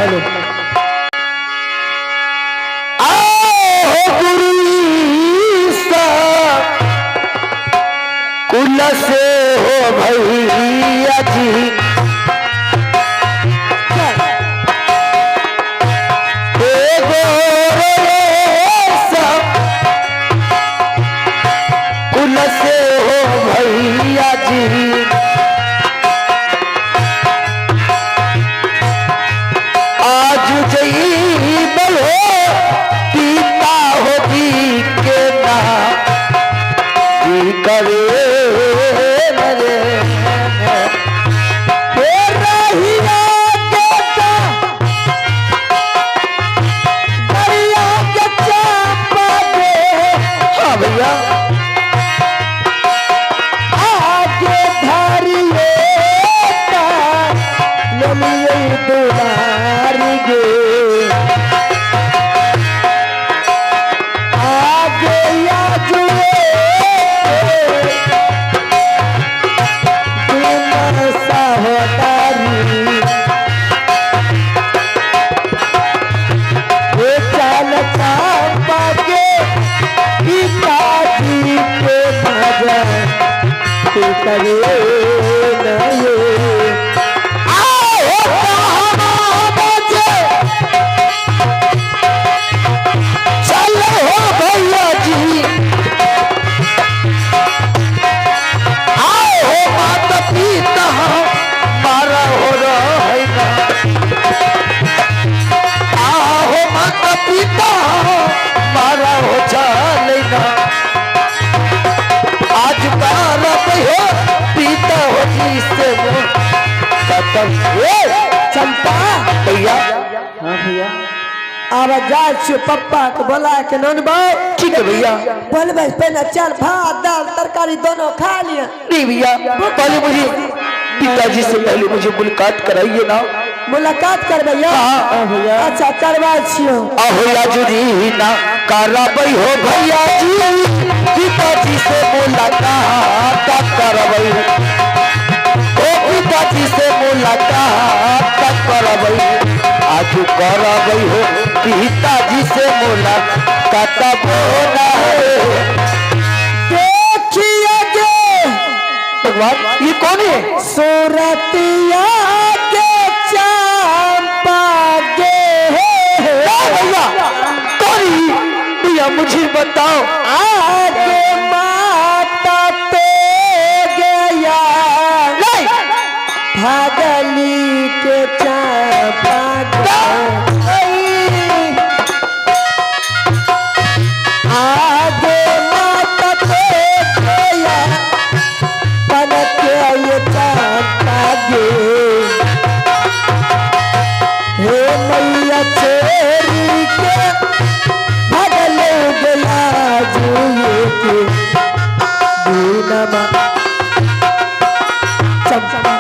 Hello कुल से हो भैया जी कुल से हो भैया जी आज जई बलो पीता हो जी के ना जी करे मरे रहिया देता दरिया के चापा दे हाँ भैया आगे धारिए नलिए दुलारी गे आगे या जुए साहदारी ये चाल चापा के पिताजी के मजा करे नहीं चंपा भैया हाँ भैया अब जा पप्पा को बोला के नन बाऊ ठीक है भैया बोले भाई पहले चार भात दाल तरकारी दोनों खा लिया नहीं भैया पहले मुझे पिताजी से पहले मुझे मुलाकात कराइए ना मुलाकात कर भैया भैया अच्छा करवा छियो अहोया जुदी ना करबई हो भैया जी पिताजी से मुलाकात करबई पिताजी से मुलाकात करबई आज करबई हो पिताजी से मुलाकात देखिए भगवान ये कौन है सूरतिया के चंपा गे भैया कौन भैया मुझे बताओ आगे माता पे गया भागली के चंपा आगे माता पे गया पन के ये चंपा गे हे मैया चोरी के भागल गया जुए के दीनमा चंपा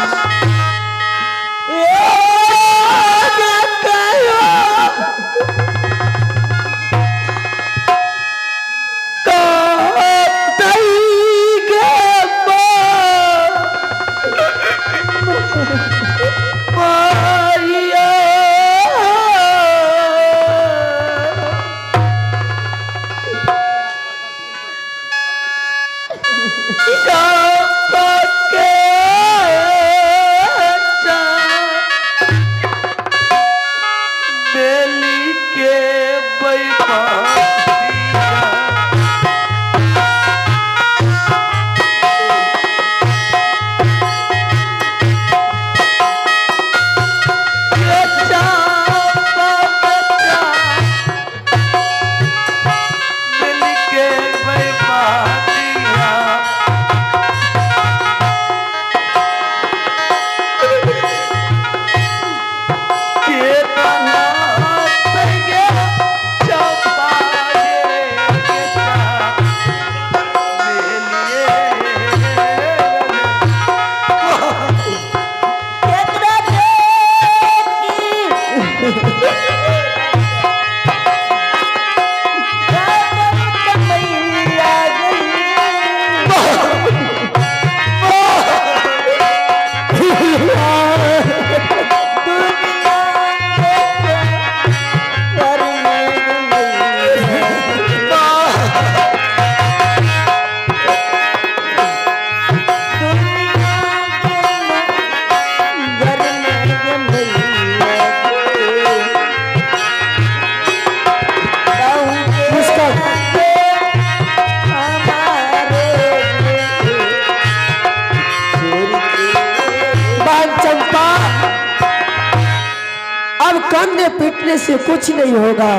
चंपा, अब कन्ने पीटने से कुछ नहीं होगा,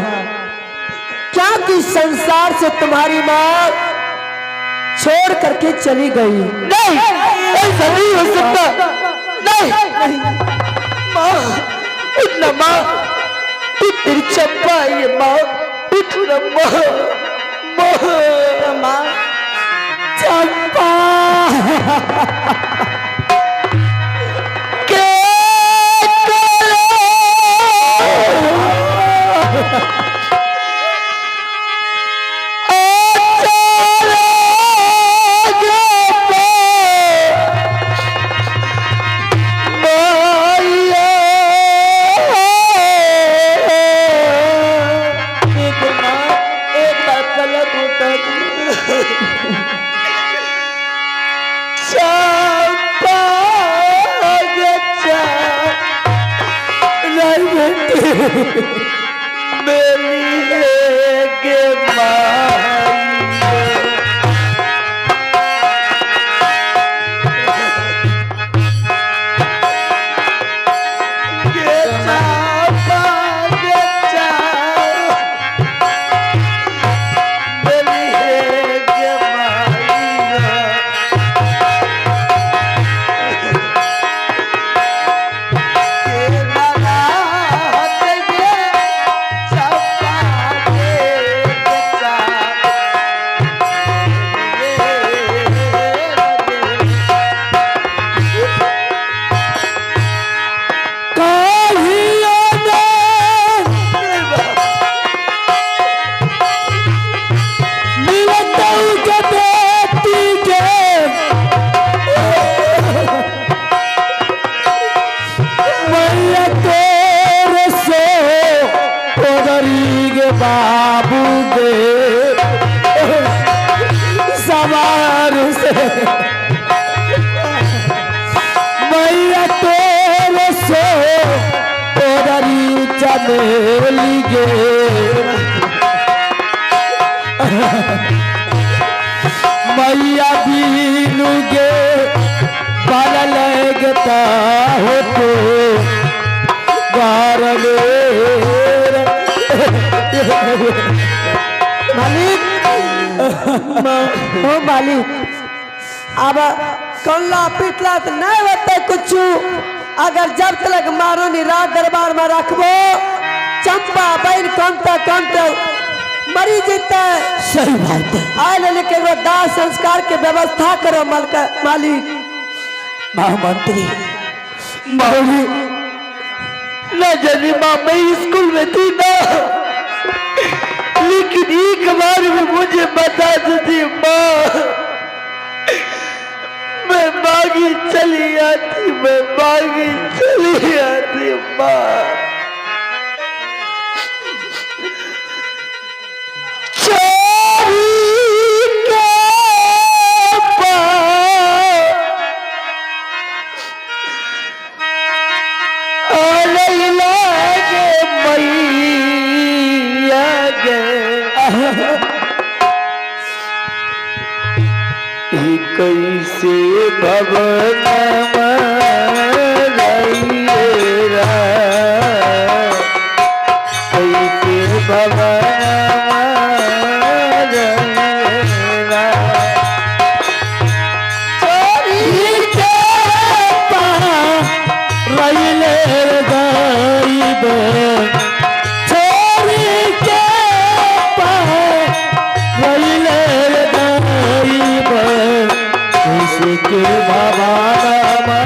क्योंकि संसार से तुम्हारी माँ छोड़ करके चली गई। नहीं, ऐसा नहीं हो सकता। नहीं माँ, उठना माँ, उठ तेरी चंपा है ये माँ, उठ ना माँ, माँ चंपा बाबू दे सवार से मैया तेरे से तोरी चमेली गे मैया बीनू गे बल लगता हो तो मालिक हो मालिक, अब कल्ला पिटला तो नहीं होता कुछ, अगर जब तक मारो नहीं रात दरबार में रखबो चंपा बहन कौनता मरी जीता है। सही बात है। आए लेके दाह संस्कार के व्यवस्था करो मालिक। महामंत्री मौली न जाने माँ, मैं स्कूल में थी ना, लेकिन एक बार भी मुझे बता देती माँ, मैं बागी चली आती, मैं बागी चली आती माँ। कैसे भवन रैरा, कैसे भवन रैरा, चोरी के रैले गरीब, चोरी के रैले गरीब, के भवाना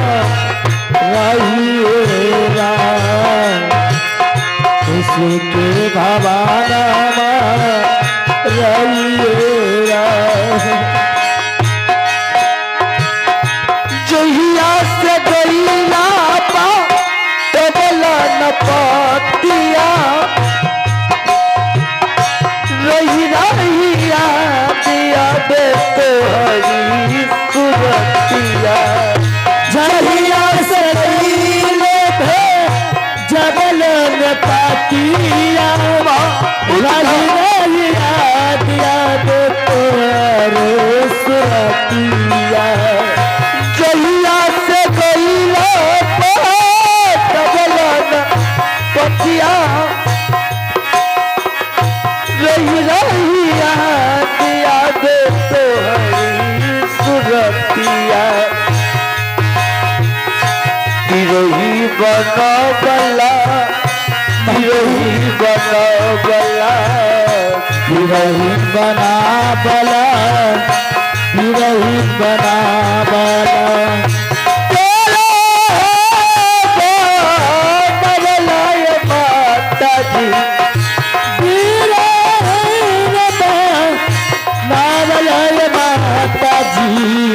बना बला बिरही बना बला बिरही बना बला बिरही बना बला माता जी माता जी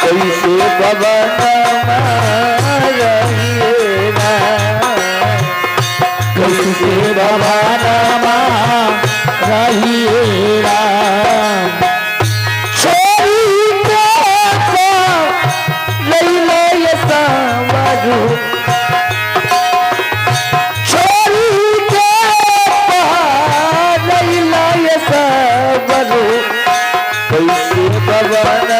कैसे बबना रहिएगा कैसे भवाना रहिएगा छोरी के लैला ये सावरू छोरी के लैला ये सावरू कैसे बबना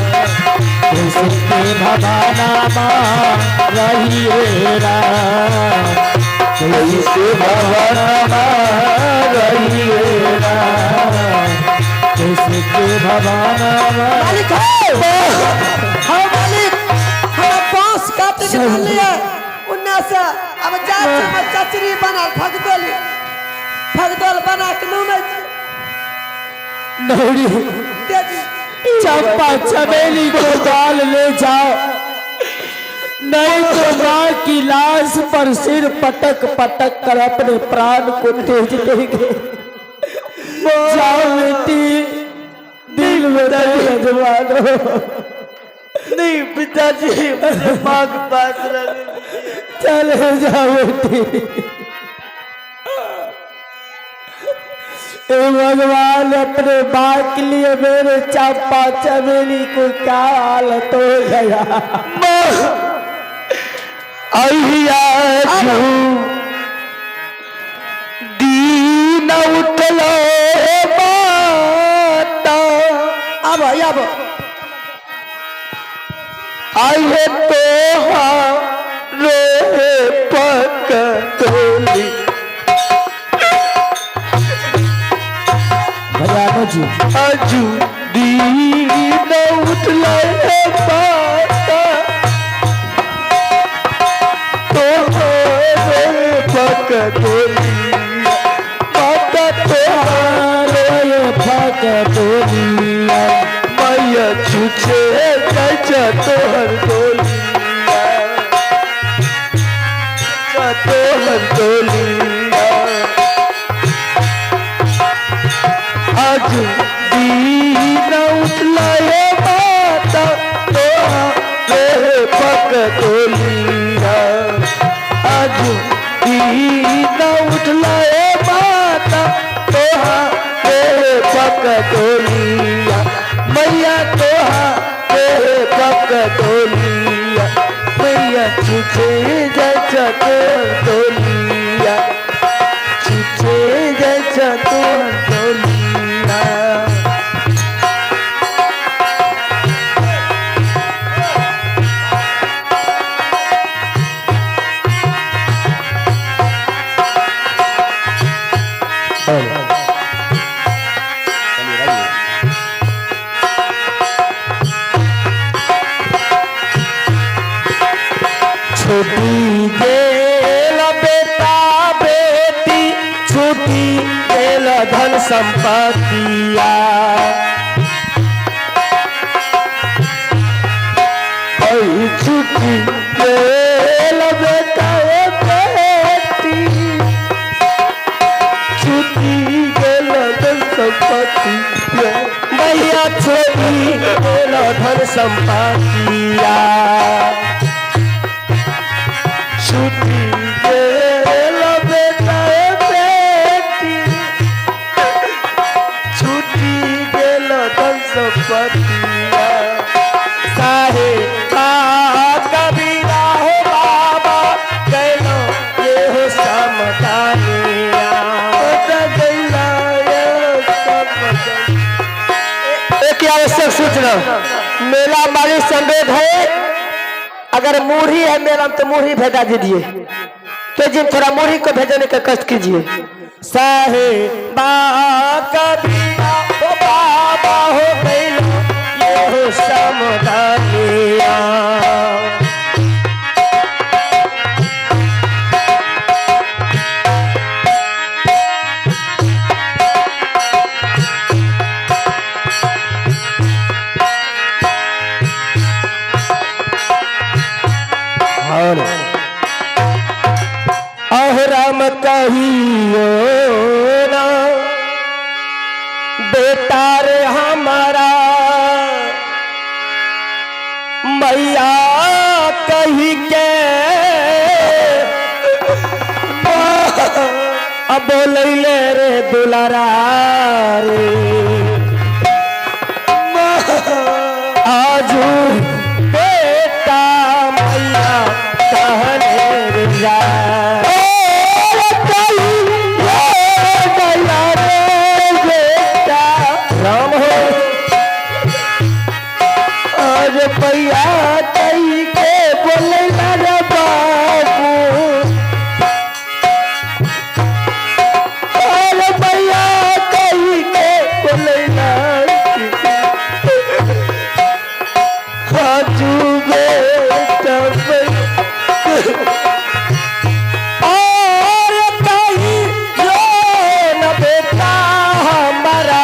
कैसे भवाना रहिएगा कैसे भवनमा रहिएगा कैसे भवाना मालिक हाँ मालिक हम बांस काट के डाल लिया उन्ना से अब जात में चचरी बना फगदोल बना के मुंह में नौरी दे दी चंपा चमेली को डाल ले जाओ नहीं तो माँ की लाश पर सिर पटक पटक कर अपने प्राण को तेज देंगे जाओ बेटी दिल में दर्द अजमा दो नहीं पिताजी मुझे माँ के पास रहने चले जाओ बेटी ए भगवान अपने माँ के लिए मेरे चंपा चमेली को क्या हालत हो गया अहिया दीन उठलो माता अब आइए तो रे पक तोली भगवान जी अजू दीन उठलो माता तो रे पक तोली माता तुम्हारे फक तोलिया मैया छुछे कैचा तोहर तोलिया तोहर तोलिया आज दीन उठलाए माता तोहरे पक तोलिया आज दीन उठलाए माता तोहरे पक तोलिया मैया तोहरे पक तोलिया मैया छुछे जैसा तोहर तोलिया छुछे जैसा तोहर तोलिया छोटी देल बेटा बेटी छोटी देल धन संपत्तिया छुट्टी देल बेटा बेटी छुट्टी गेल धन संपत्ति भैया छोटी देल धन संपत्तिया छुट्टी गेल बेटा बेटी छुट्टी गेल धन संपत्तिया काहे का कबीरा हो बाबा कैलो ये हो समदानिया एक आवश्यक सूचना मेला मालिक संवेद है अगर मूढ़ी है मेला में तो मूढ़ी भेजा दीजिए तो जिन थोड़ा मूढ़ी को भेजने का कष्ट कीजिए साहे बा कबीरा हो बाबा हो कैलो ये हो समधनिया। राम कहियो ना बेटा रे हमारा मैया कही के अब बोले रे दुलारा रे आजू बेटा मैया कहने रे जा पैया कही के बोले रे बाबू अरे पैया कही के बोले हाजू बेटा और कही जो न बेटा हमारा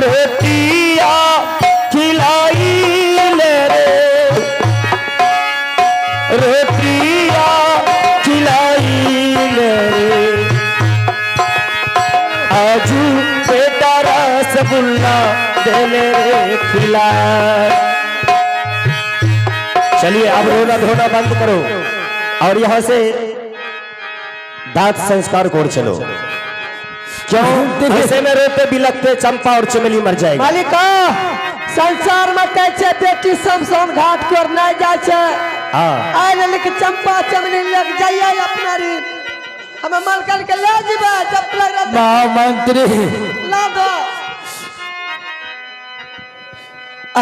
रोटिया खिलाई ले रे रोटिया खिलाई ले रे आजू बेटा रसगुल्ला देले रे खिला। चलिए अब रोना धोना बंद करो और यहाँ से दांत संस्कार कोड चलो। क्यों ऐसे में रोते बिलखते चंपा और चमेली मर जाएगी। मालिका संसार में कैसे बेटी शमशान घाट पर नहीं जाए छे। आए लिख चंपा चमेली लग जाइए अपना री हमें माल करके ले जीबा जब लग रहा महामंत्री ला दो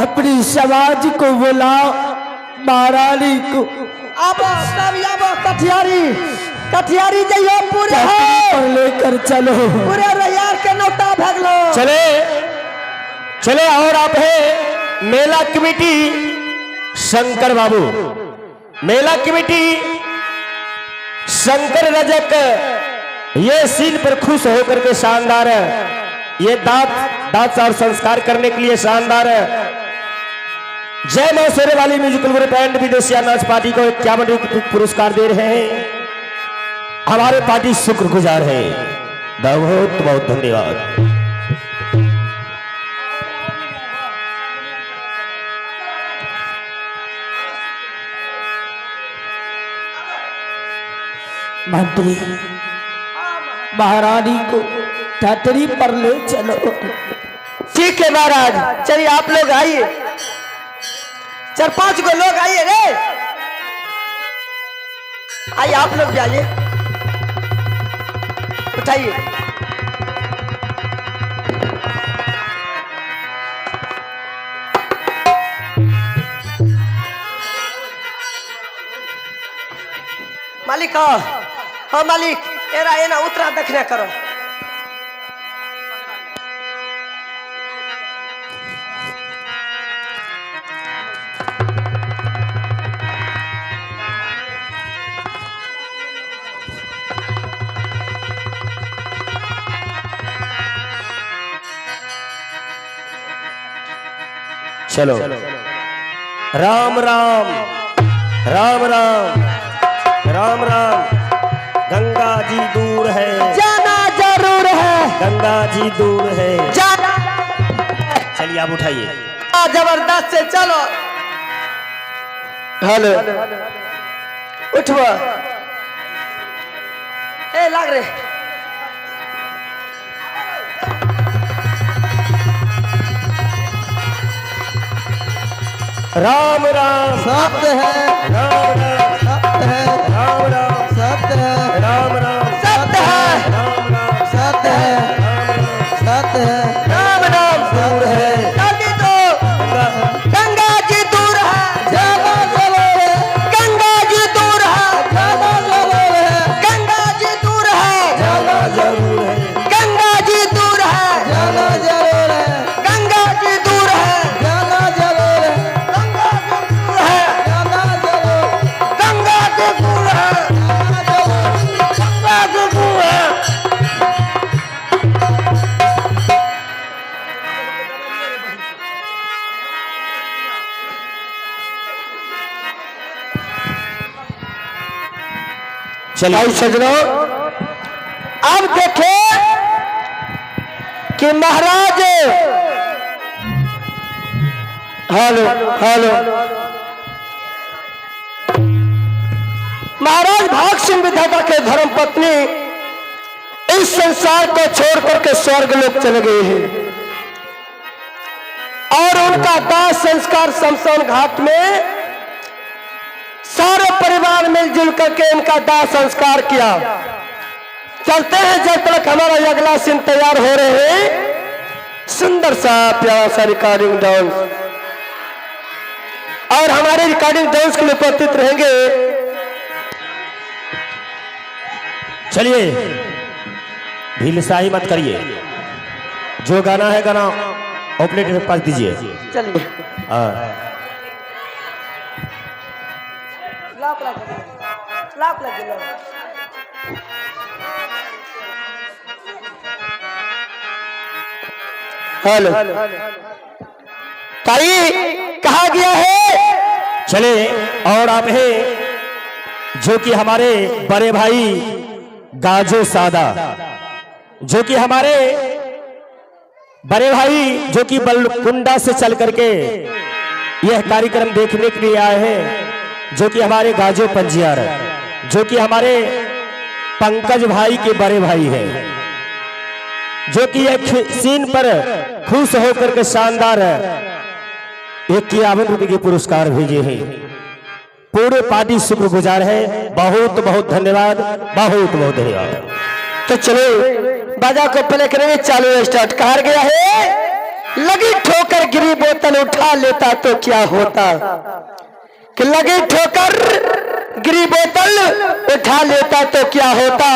अपनी समाज को बुलाओ महारानी को। अब तब अब कठियारी जाइए पूरे लेकर चलो पूरे रैयार के नौता भगलो। चले चले और आप है मेला कमेटी शंकर बाबू मेला कमेटी शंकर रजक ये सीन पर खुश होकर के शानदार ये दांत और संस्कार करने के लिए शानदार जय मां शेरे वाली म्यूजिकल ग्रुप एंड विदेशिया नाच पार्टी को 51 रुपये पुरस्कार दे रहे हैं। हमारे पार्टी शुक्रगुजार है। बहुत बहुत धन्यवाद। मंत्री महारानी को ठटरी पर ले चलो। ठीक है महाराज चलिए आप लोग आइए 4-5 को लोग आइए रे आइए आप लोग भी आइए उठाइए। मालिक हाँ मालिक एरा एना उतरा देखने करो। चलो राम राम राम राम राम राम। गंगा जी दूर है जाना जरूर है गंगा जी दूर है जाना। चलिए आप उठाइए जबरदस्त से चलो हेलो उठवा ए लाग रे राम राम सत्य है राम राम सत्य है राम राम सत्य है राम राम सत्य है राम राम सत्य है सत्य है राम राम दूर है जल्दी तो गंगा जी दूर है जाना जरूर है गंगा जी दूर है जाना जरूर है गंगा जी दूर है जाना जरूर है गंगा जी दूर है जाना चलिए भाई सजनों, अब देखें कि महाराज, हेलो हेलो, महाराज भाग सिंह विधाता के धर्म पत्नी इस संसार को छोड़ करके स्वर्ग लोक चले गए हैं और उनका दाह संस्कार शमशान घाट में सारे परिवार मिलजुल करके इनका दाह संस्कार किया। चलते हैं जब तक हमारा अगला सीन तैयार हो रहे हैं। सुंदर सा प्यारा सा रिकॉर्डिंग डांस और हमारे रिकॉर्डिंग डांस के लिए उपस्थित रहेंगे। चलिए ढीलसाही मत करिए, जो गाना है गाना ऑपरेटर के पास दीजिए। चलिए हेलो ताई कहा गया है? चले और आप हैं जो कि हमारे बड़े भाई गाजो सादा, जो कि हमारे बड़े भाई जो कि बलकुंडा से चल करके यह कार्यक्रम देखने के लिए आए हैं, जो कि हमारे गाजो पंजियार, जो कि हमारे पंकज भाई के बड़े भाई हैं, जो कि एक सीन पर खुश होकर के शानदार 51 रुपए के पुरस्कार भेजे हैं। पूरे पार्टी शुक्रगुजार है। बहुत बहुत धन्यवाद, बहुत बहुत धन्यवाद। तो चलो बाजा को प्ले करेंगे, चालू स्टार्ट। कहा गया है लगी ठोकर गिरी बोतल उठा लेता तो क्या होता, कि लगी ठोकर गिरी बोतल उठा लेता तो क्या होता,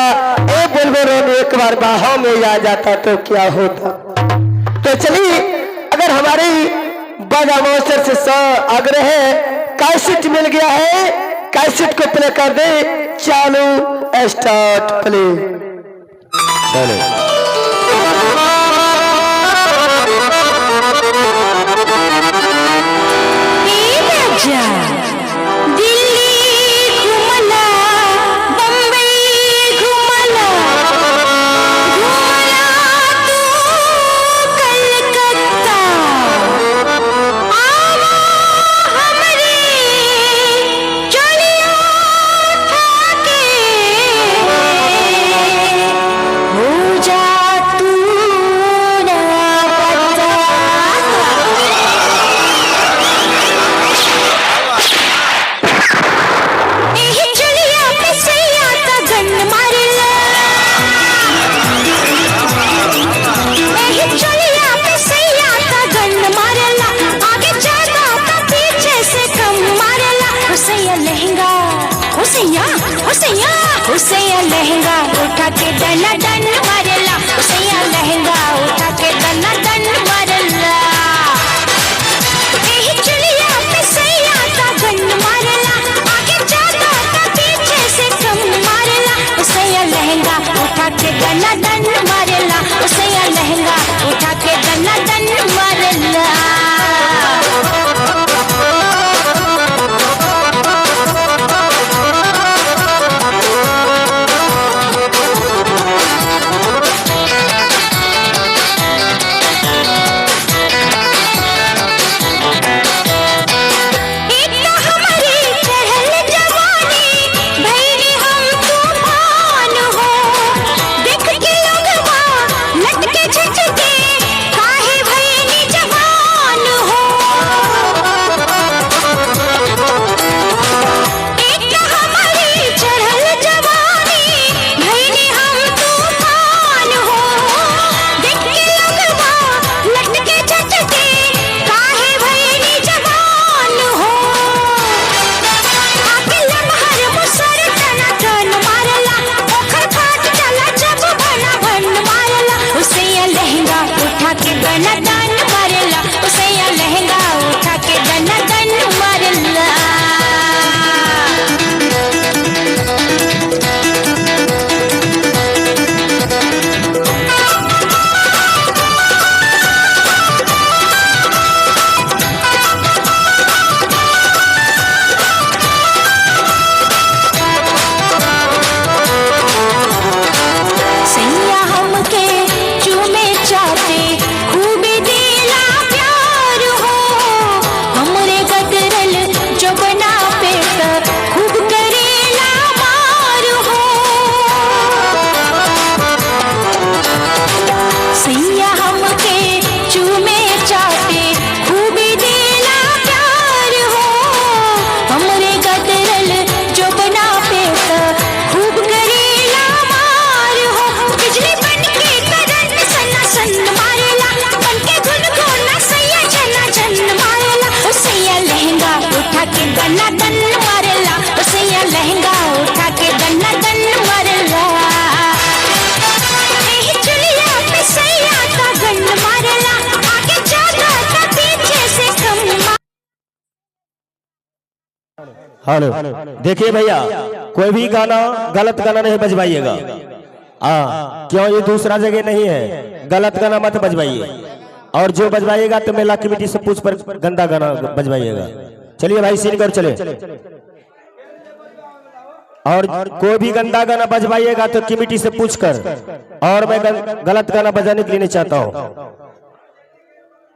ए बुलबुल एक बार बाहों में आ जाता तो क्या होता। तो चलिए, अगर हमारी बाजा मास्टर से आग्रह है, कैसेट मिल गया है, कैसेट को प्ले कर दे। चालू स्टार्ट प्ले। चलो लहंगा उठा के डना डन मारेला, उसैया लहंगा उठा के डना डन मारेला, एही चलिया पे सैया का गन मारेला, आगे जाता का पीछे से कम मारेला, उसैया लहंगा उठा के डना डन मारेला, उसैया लहंगा उठा के डना डन मारेला। हेलो, देखिए भैया, कोई भी गाना गलत गाना नहीं बजवाइएगा। क्यों, ये दूसरा जगह नहीं है, गलत गाना मत बजवाइए। और जो बजवाइएगा तो मेला कमेटी से पूछ पर गंदा गाना बजवाइएगा। चलिए भाई, सीन कर चले। और कोई भी गंदा गाना बजवाइएगा तो कमेटी से पूछकर, और मैं गलत गाना बजाने के लिए नहीं चाहता हूँ।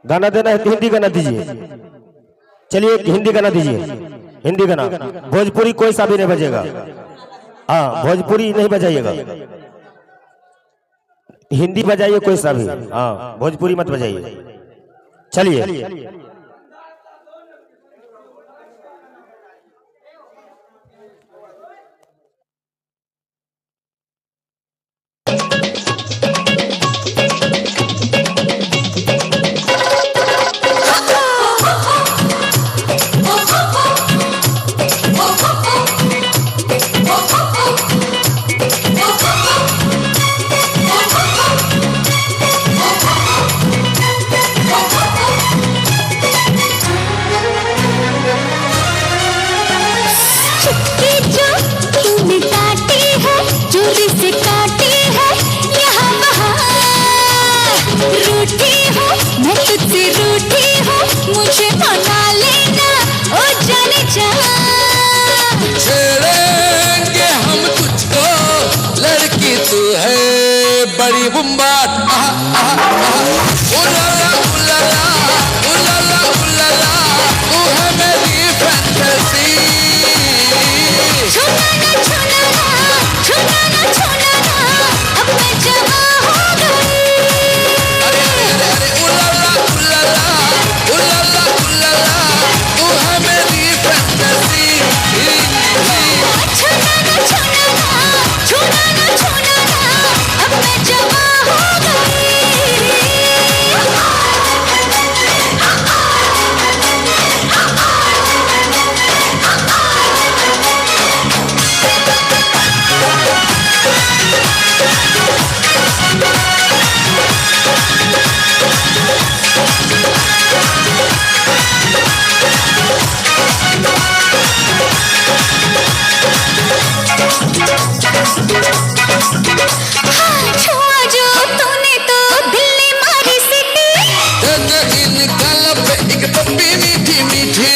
गाना देना है तो हिंदी गाना दीजिए। चलिए हिंदी गाना दीजिए, हिंदी गाना। भोजपुरी कोई सा भी नहीं बजेगा। हाँ, भोजपुरी नहीं बजाइएगा, हिंदी बजाइए कोई सा भी। हाँ, भोजपुरी मत बजाइए। चलिए। बड़ी बुम्बाट उलाला उलाला उलाला उलाला, तू है मेरी फैंटेसी। छूना ना छूना ना, छूना ना छूना ना, अब मैं जवां हो गई। अरे अरे अरे अरे उलाला उलाला उलाला उलाला, तू है मेरी फैंटेसी। छूना ना छूना ना, छूना ना छूना ना, अब मैं जवां हो गई। छुआ जो तूने तो दिल ने मारी सीटी। इन गालों पे एक पप्पी मीठी मीठी।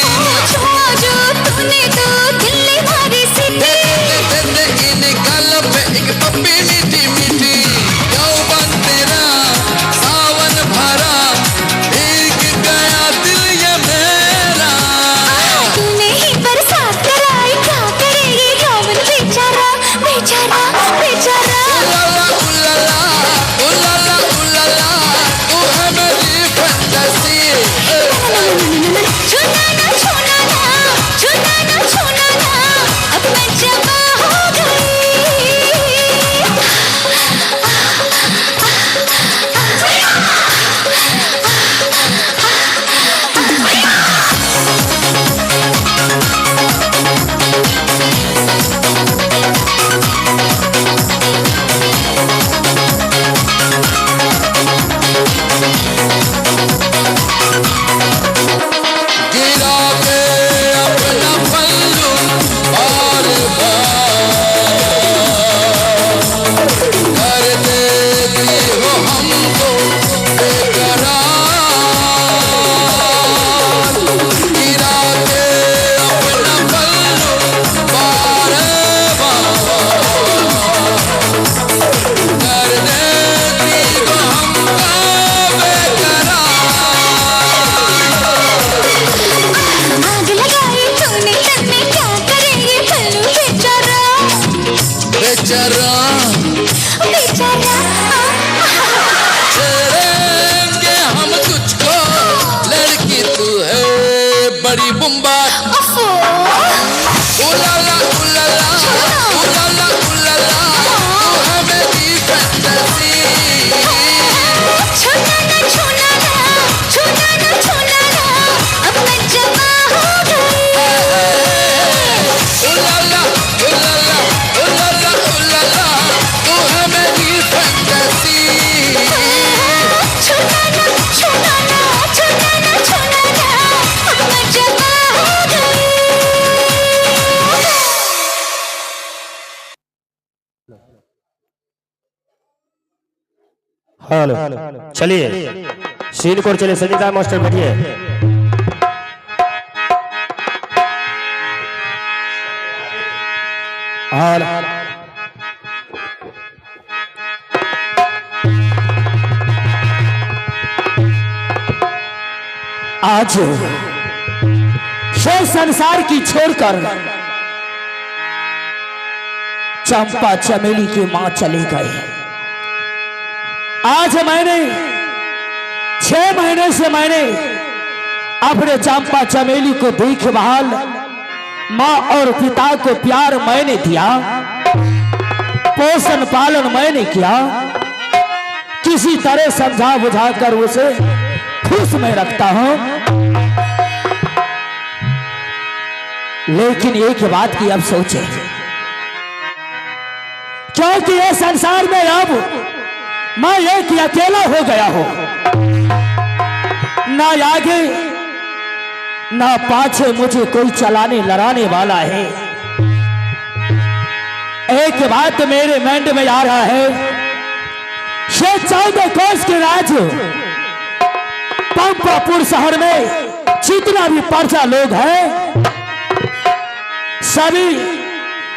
छुआ जो तूने तो दिल ने मारी सीटी। इन गालों पे एक पप्पी मीठी मीठी। यौवन तेरा सावन भरा, भीग गया दिल ये मेरा। तूने ही बरसात कराई, क्या करे ये यौवन बेचारा बेचारा बेचारा। उलाला उलाला उलाला उलाला, तू है मेरी फैंटेसी। छूना ना छूना ना, छूना ना छूना ना, अब मैं जवां हो गई। गिरा के अपना पल्लू बार बार, कर देती हो हमको बेकरार। गिरा के अपना पल्लू बार बार, कर देती हो हमको बेकरार। आग लगाई तूने तन में, क्या करे ये पल्लू बेचारा बेचारा बेचारा। छेड़ेंगे हम तुझको, लड़की तू है बड़ी बुम्बाट। ओफो उलाला उलाला उलाला उलाला, तू है मेरी फैंटेसी। छूना ना छूना ना, छूना ना छूना ना, अब मैं जवां हो गई। उलाला उलाला उलाला उलाला, तू है मेरी फैंटेसी। छूना ना छूना ना, छूना ना छूना ना, अब मैं जवां हो हेलो, चलिए सीन कोड चलिए। संजीता मास्टर बैठिए। और आज ये संसार की छोड़कर चंपा चमेली की मां चली गई। आज मैंने 6 महीने से मैंने अपने चंपा चमेली को देखभाल, मां और पिता को प्यार मैंने दिया, पोषण पालन मैंने किया, किसी तरह समझा बुझाकर उसे खुश में रखता हूं। लेकिन एक बात की अब सोचे, क्योंकि ये संसार में अब मैं एक ही अकेला हो गया हूं, ना आगे ना पाछे मुझे कोई चलाने लड़ाने वाला है। एक बात मेरे माइंड में आ रहा है, ये 14 कोस के राज्य पंपापुर शहर में जितना भी प्रजा लोग हैं सभी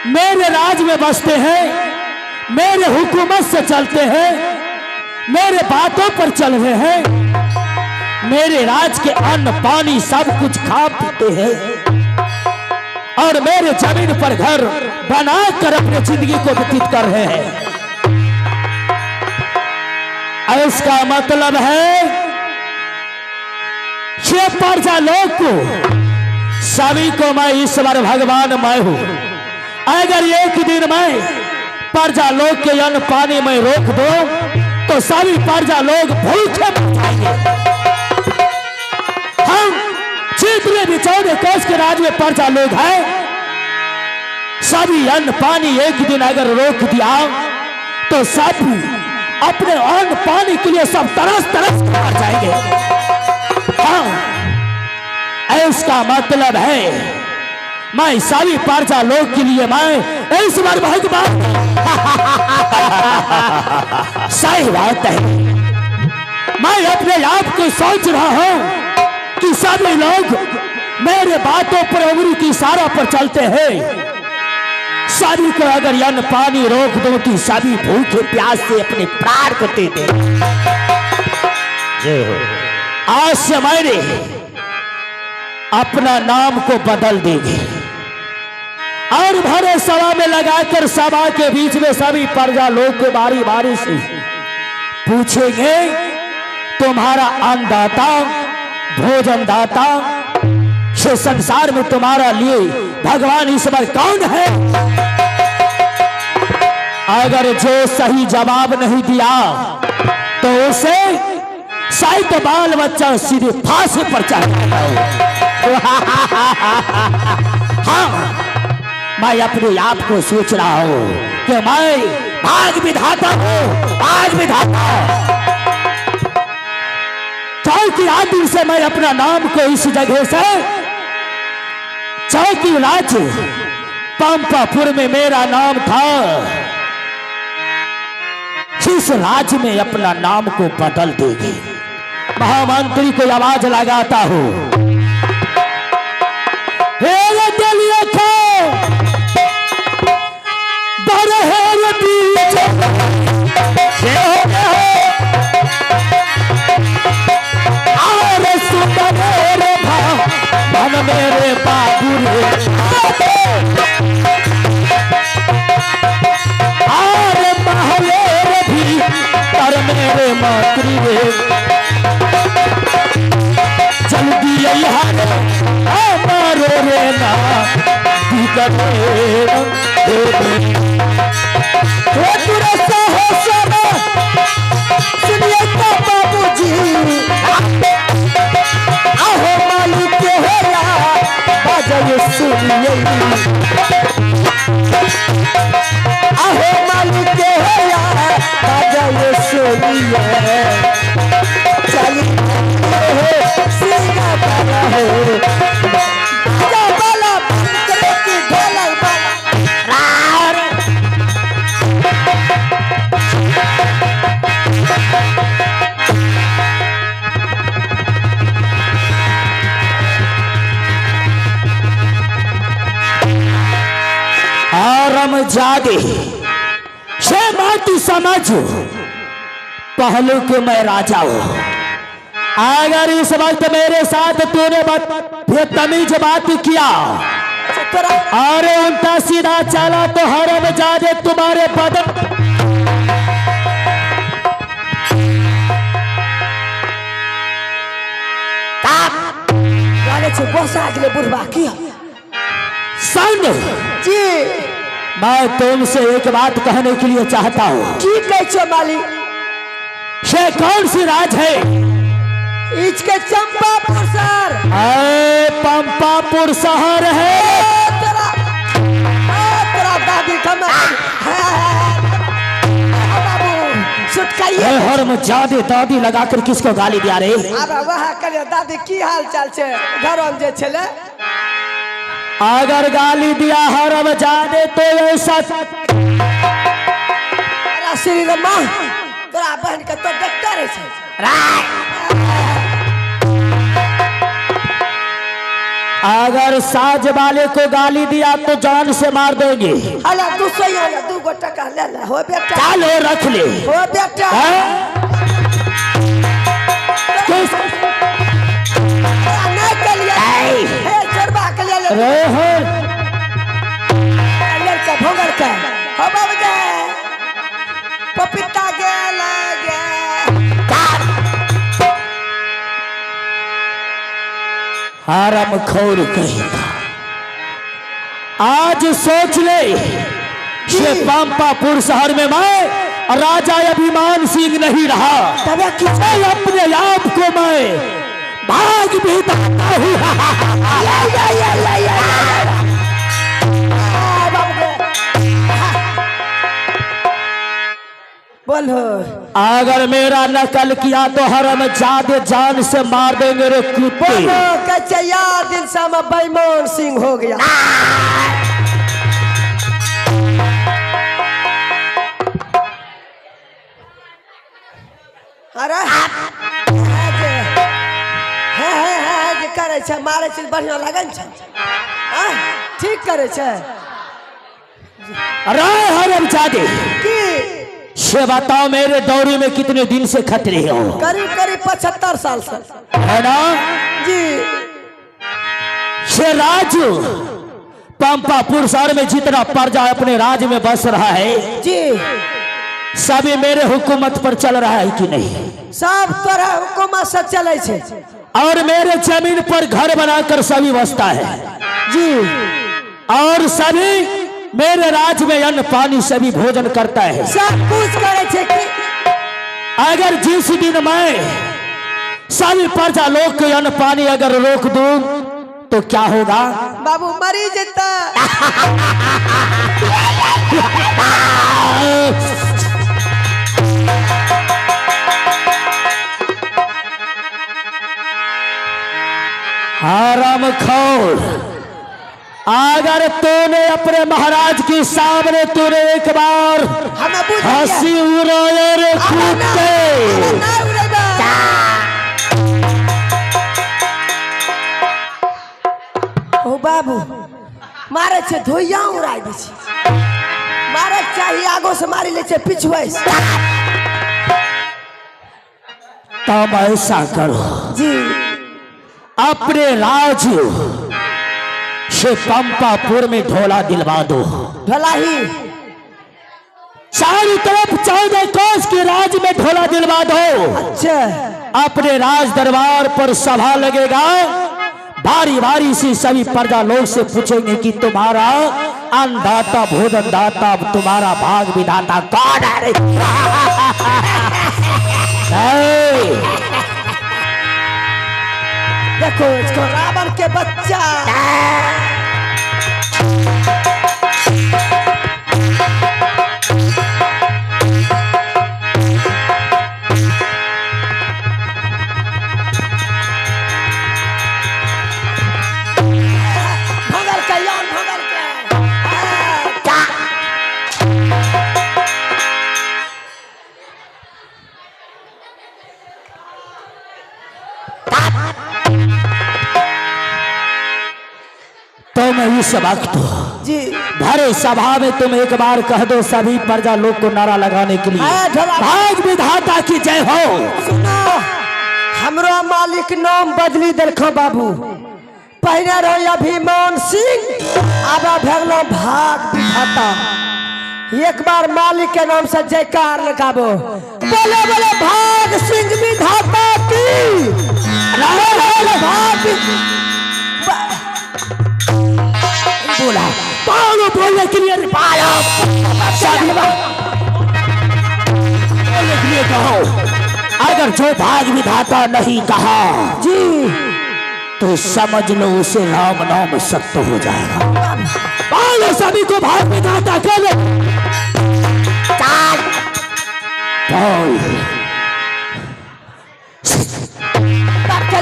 मेरे राज में बसते हैं, मेरे हुकूमत से चलते हैं, मेरे बातों पर चल रहे हैं, मेरे राज के अन्न पानी सब कुछ खा पीते हैं और मेरे जमीन पर घर बनाकर अपनी जिंदगी को व्यतीत कर रहे हैं। इसका मतलब है ये प्रजा लोग को सभी को मैं ईश्वर भगवान मैं हूं। अगर एक दिन मैं प्रजा लोग के अन्न पानी में रोक दो तो सभी प्रजा लोग भूखे मर जाएंगे। हम जितने भी 14 कोस के राज्य में प्रजा लोग हैं सभी अन्न पानी एक दिन अगर रोक दिया तो सभी अपने अन्न पानी के लिए सब तरस तरस मर जाएंगे। हाँ, इसका मतलब है मैं सभी प्रजा लोग के लिए मैं ईश्वर भगवान। सही बात है, मैं अपने आप को सोच रहा हूं कि सभी लोग मेरे बातों पर उंगली की इशारा पर चलते हैं। सभी को अगर अन्न पानी रोक दो तो सभी भूखे प्यास से अपने प्राण को दे दे। जय हो। आज से मैंने अपना नाम को बदल देंगे और भरे सभा में लगाकर सभा के बीच में सभी प्रजा लोग को बारी बारी से पूछेंगे, तुम्हारा अन्नदाता भोजनदाता ये संसार में तुम्हारा लिए भगवान ईश्वर कौन है? अगर जो सही जवाब नहीं दिया तो उसे शायद बाल बच्चा सीधे फांसी पर चढ़ाएगा। हाँ, मैं अपने आप को सोच रहा हूं कि मैं भाग विधाता हूं, भाग विधाता। चौकी आदि से मैं अपना नाम को इस जगह से चौकी राज्य पंपापुर में मेरा नाम था, इस राज्य में अपना नाम को बदल देगी। महामंत्री को आवाज लगाता हूं, मेरे बाबू रे आरे महलेर भी पर मेरे मातृ रे जल्दी यहाँ मारो रे ना सुनिए बाबू जी आहो मालिक होला बाजय सुनिए आहो मालिक होला बाजय सुनिए चली हो सीधा बना हो बाला करे की ढोलक बाला हरामजादे से बात समझ पहलू के मैं राजा हूं। अगर इस वक्त मेरे साथ तूने बेतमीज बात किया अरे उल्टा सीधा चला तो हरामजादे तुम्हारे बदन बुढ़वा किया संग जी। मैं तुमसे एक बात कहने के लिए चाहता हूँ। की कह मालिक? ये कौन सी राज है? इसके चंपापुर शहर। पंपापुर शहर है। तेरा दादी हरामजादे दादी लगाकर किसको गाली दिया रे? अब वहाँ करे दादी की हाल चाल छे घर में जे छले? अगर गाली दिया हरामजादे तो ऐसा श्री रमा तोरा बहन के तो डॉक्टर है। अगर साज वाले को गाली दिया तो जान से मार देंगे। अला तू सोया ले 2 टका ले ले हो बेटा। चलो रख ले हो बेटा। नहीं के लिए हे चरबा के ले ले रे हो लड़का भोगर का हो बाबू जे पपीता के लगे हराम खोर कहेगा। आज सोच ले ये पंपापुर शहर में मैं राजा अभिमान सिंह नहीं रहा। अपने आप को मैं भाग भी सकता हूँ। बोलो अगर मेरा नकल किया तो हरामजादे जान से मार देंगे रे कुत्ते। कच्चे यार दिन से मैं बेईमान सिंह हो गया। अरे जे करे छे मारे छे बढ़िया लगन छे। ठीक करे छे। अरे हरामजादे की ये बताओ मेरे दौरे में कितने दिन से खतरे हो? करीब 75 साल से है ना जी। ये राजू पंपापुर शहर में जितना प्रजा अपने राज्य में बस रहा है जी सभी मेरे हुकूमत पर चल रहा है कि नहीं? सब तोरा हुकूमत से चले छे और मेरे जमीन पर घर बनाकर सभी बसता है जी। और सभी मेरे राज्य में अन्न पानी सभी भोजन करता है। सब कुछ करे छे कि अगर जिस दिन मैं सभी प्रजा लोग के अन्न पानी अगर रोक दूं तो क्या होगा? बाबू मरी जता। हरामखोर अगर तूने अपने महाराज के सामने तूने एक बार हंसी उड़ाए रे कुत्ते। ओ बाबू मारे छे धोइया उड़ाई दी छे। मारे चाहिए आगो से मारी ले छे पिछुए से। तब ऐसा करो जी अपने राज्य से पंपापुर में ढोला दिलवा दो। भलाई चारों तरफ 14 कोस के राज में ढोला दिलवा दो। अच्छा अपने राज दरबार पर सभा लगेगा। बारी बारी से सभी प्रजा लोग से पूछेंगे कि तुम्हारा अन्नदाता भोजनदाता तुम्हारा भाग विधाता कौन है? देखो इसको रावण के बच्चा। भगल के यार भगल के तुम में इस वक्त जी भरे सभा में तुम एक बार कह दो सभी प्रजा लोग को नारा लगाने के लिए, हाँ, ढोला। भाग विधाता की जय हो। सुनो, हमरो मालिक नाम बदली देखो बाबू, पहले रहो अभिमान सिंह, अब भगलो भाग विधाता। एक बार मालिक के नाम से जयकार लगाबो, बोले बोले भाग सिंह विधाता की। भाग बोला पालो बोलने के लिए पालो बोलने के लिए कहो। अगर जो भाग विधाता नहीं कहा जी तो समझ लो उसे राम नाम सत्य हो जाएगा। पालो सभी को भाग विधाता कर लो।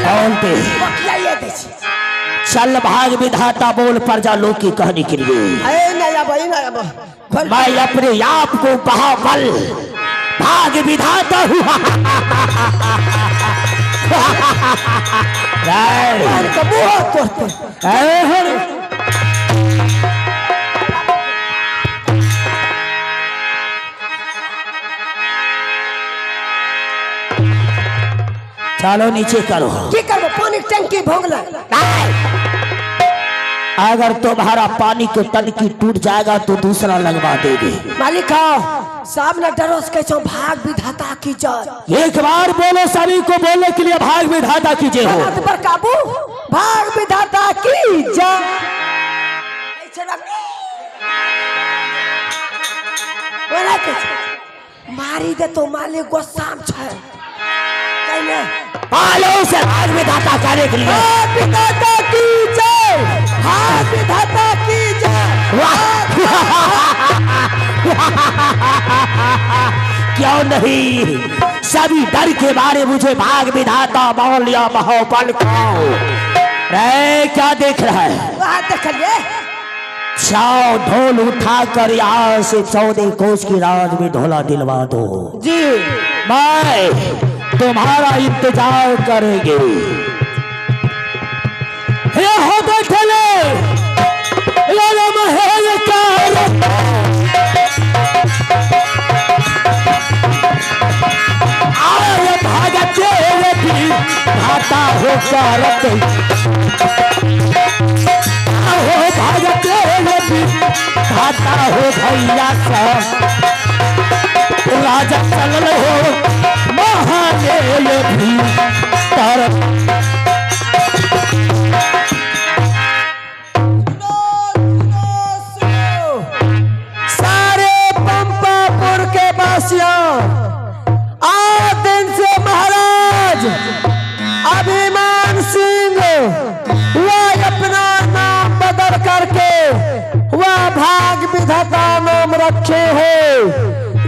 बोलते चल भाग विधाता बोल प्रजा लोग की कहने के लिए। मैं अपने आप को बहाबल भाग विधाता हुआ। चलो नीचे करो। की करबो, पानी टंकी भोगला। अगर तुम्हारा पानी के टंकी टूट जाएगा तो दूसरा लगवा देंगे। मालिक आओ, सामने डरो से कैसो भाग विधाता की जय। एक बार बोलो सभी को बोलने के लिए भाग विधाता की जय हो। पर काबू भाग विधाता की जय। मारी दे तो मालिक गोस्साम छे। पालो से भाग विधाता करने के लिए भाग विधाता की जय, भाग विधाता की जय। क्यों नहीं, सभी डर के मारे मुझे भाग विधाता मान लिया। महोपन खाओ रे, क्या देख रहा है? वहाँ देख लिए जाओ ढोल उठाकर यहाँ से 14 कोस की राज में ढोला दिलवा दो जी। मैं तुम्हारा इंतजार करेंगे। हे हो बैठले भागते भी भाता हो कारत हो, भागते भी भाता हो भैया सा राजा चल हो महादेव भी तरफ। सारे पंपापुर के वासियों, आज दिन से महाराज अभिमान सिंह वह अपना नाम बदल करके वह भाग विधाता नाम रखे हो।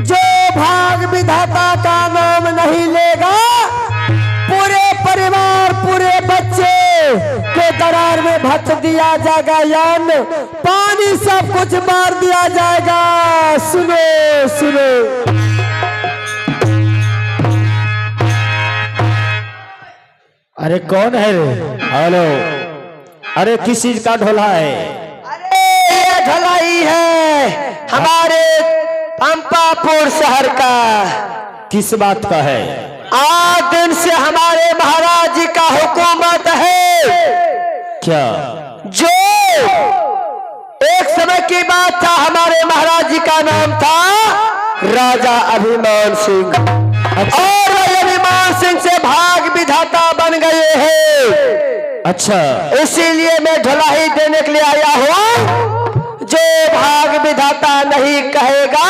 जो भाग विधाता का नाम नहीं लेगा, पूरे परिवार पूरे बच्चे को दरार में भट दिया जाएगा, यान पानी सब कुछ मार दिया जाएगा। सुनो सुनो, अरे कौन है रे? हेलो, अरे किस चीज का ढोला है? अरे ये ढलाई है हमारे पंपापुर शहर का। किस बात का है? आज दिन से हमारे महाराज जी का हुकूमत है। क्या? जो एक समय की बात था, हमारे महाराज जी का नाम था राजा अभिमान सिंह, और अभिमान सिंह से भाग विधाता बन गए हैं। अच्छा, इसीलिए मैं ढलाई देने के लिए आया हूँ। जो भाग विधाता नहीं कहेगा,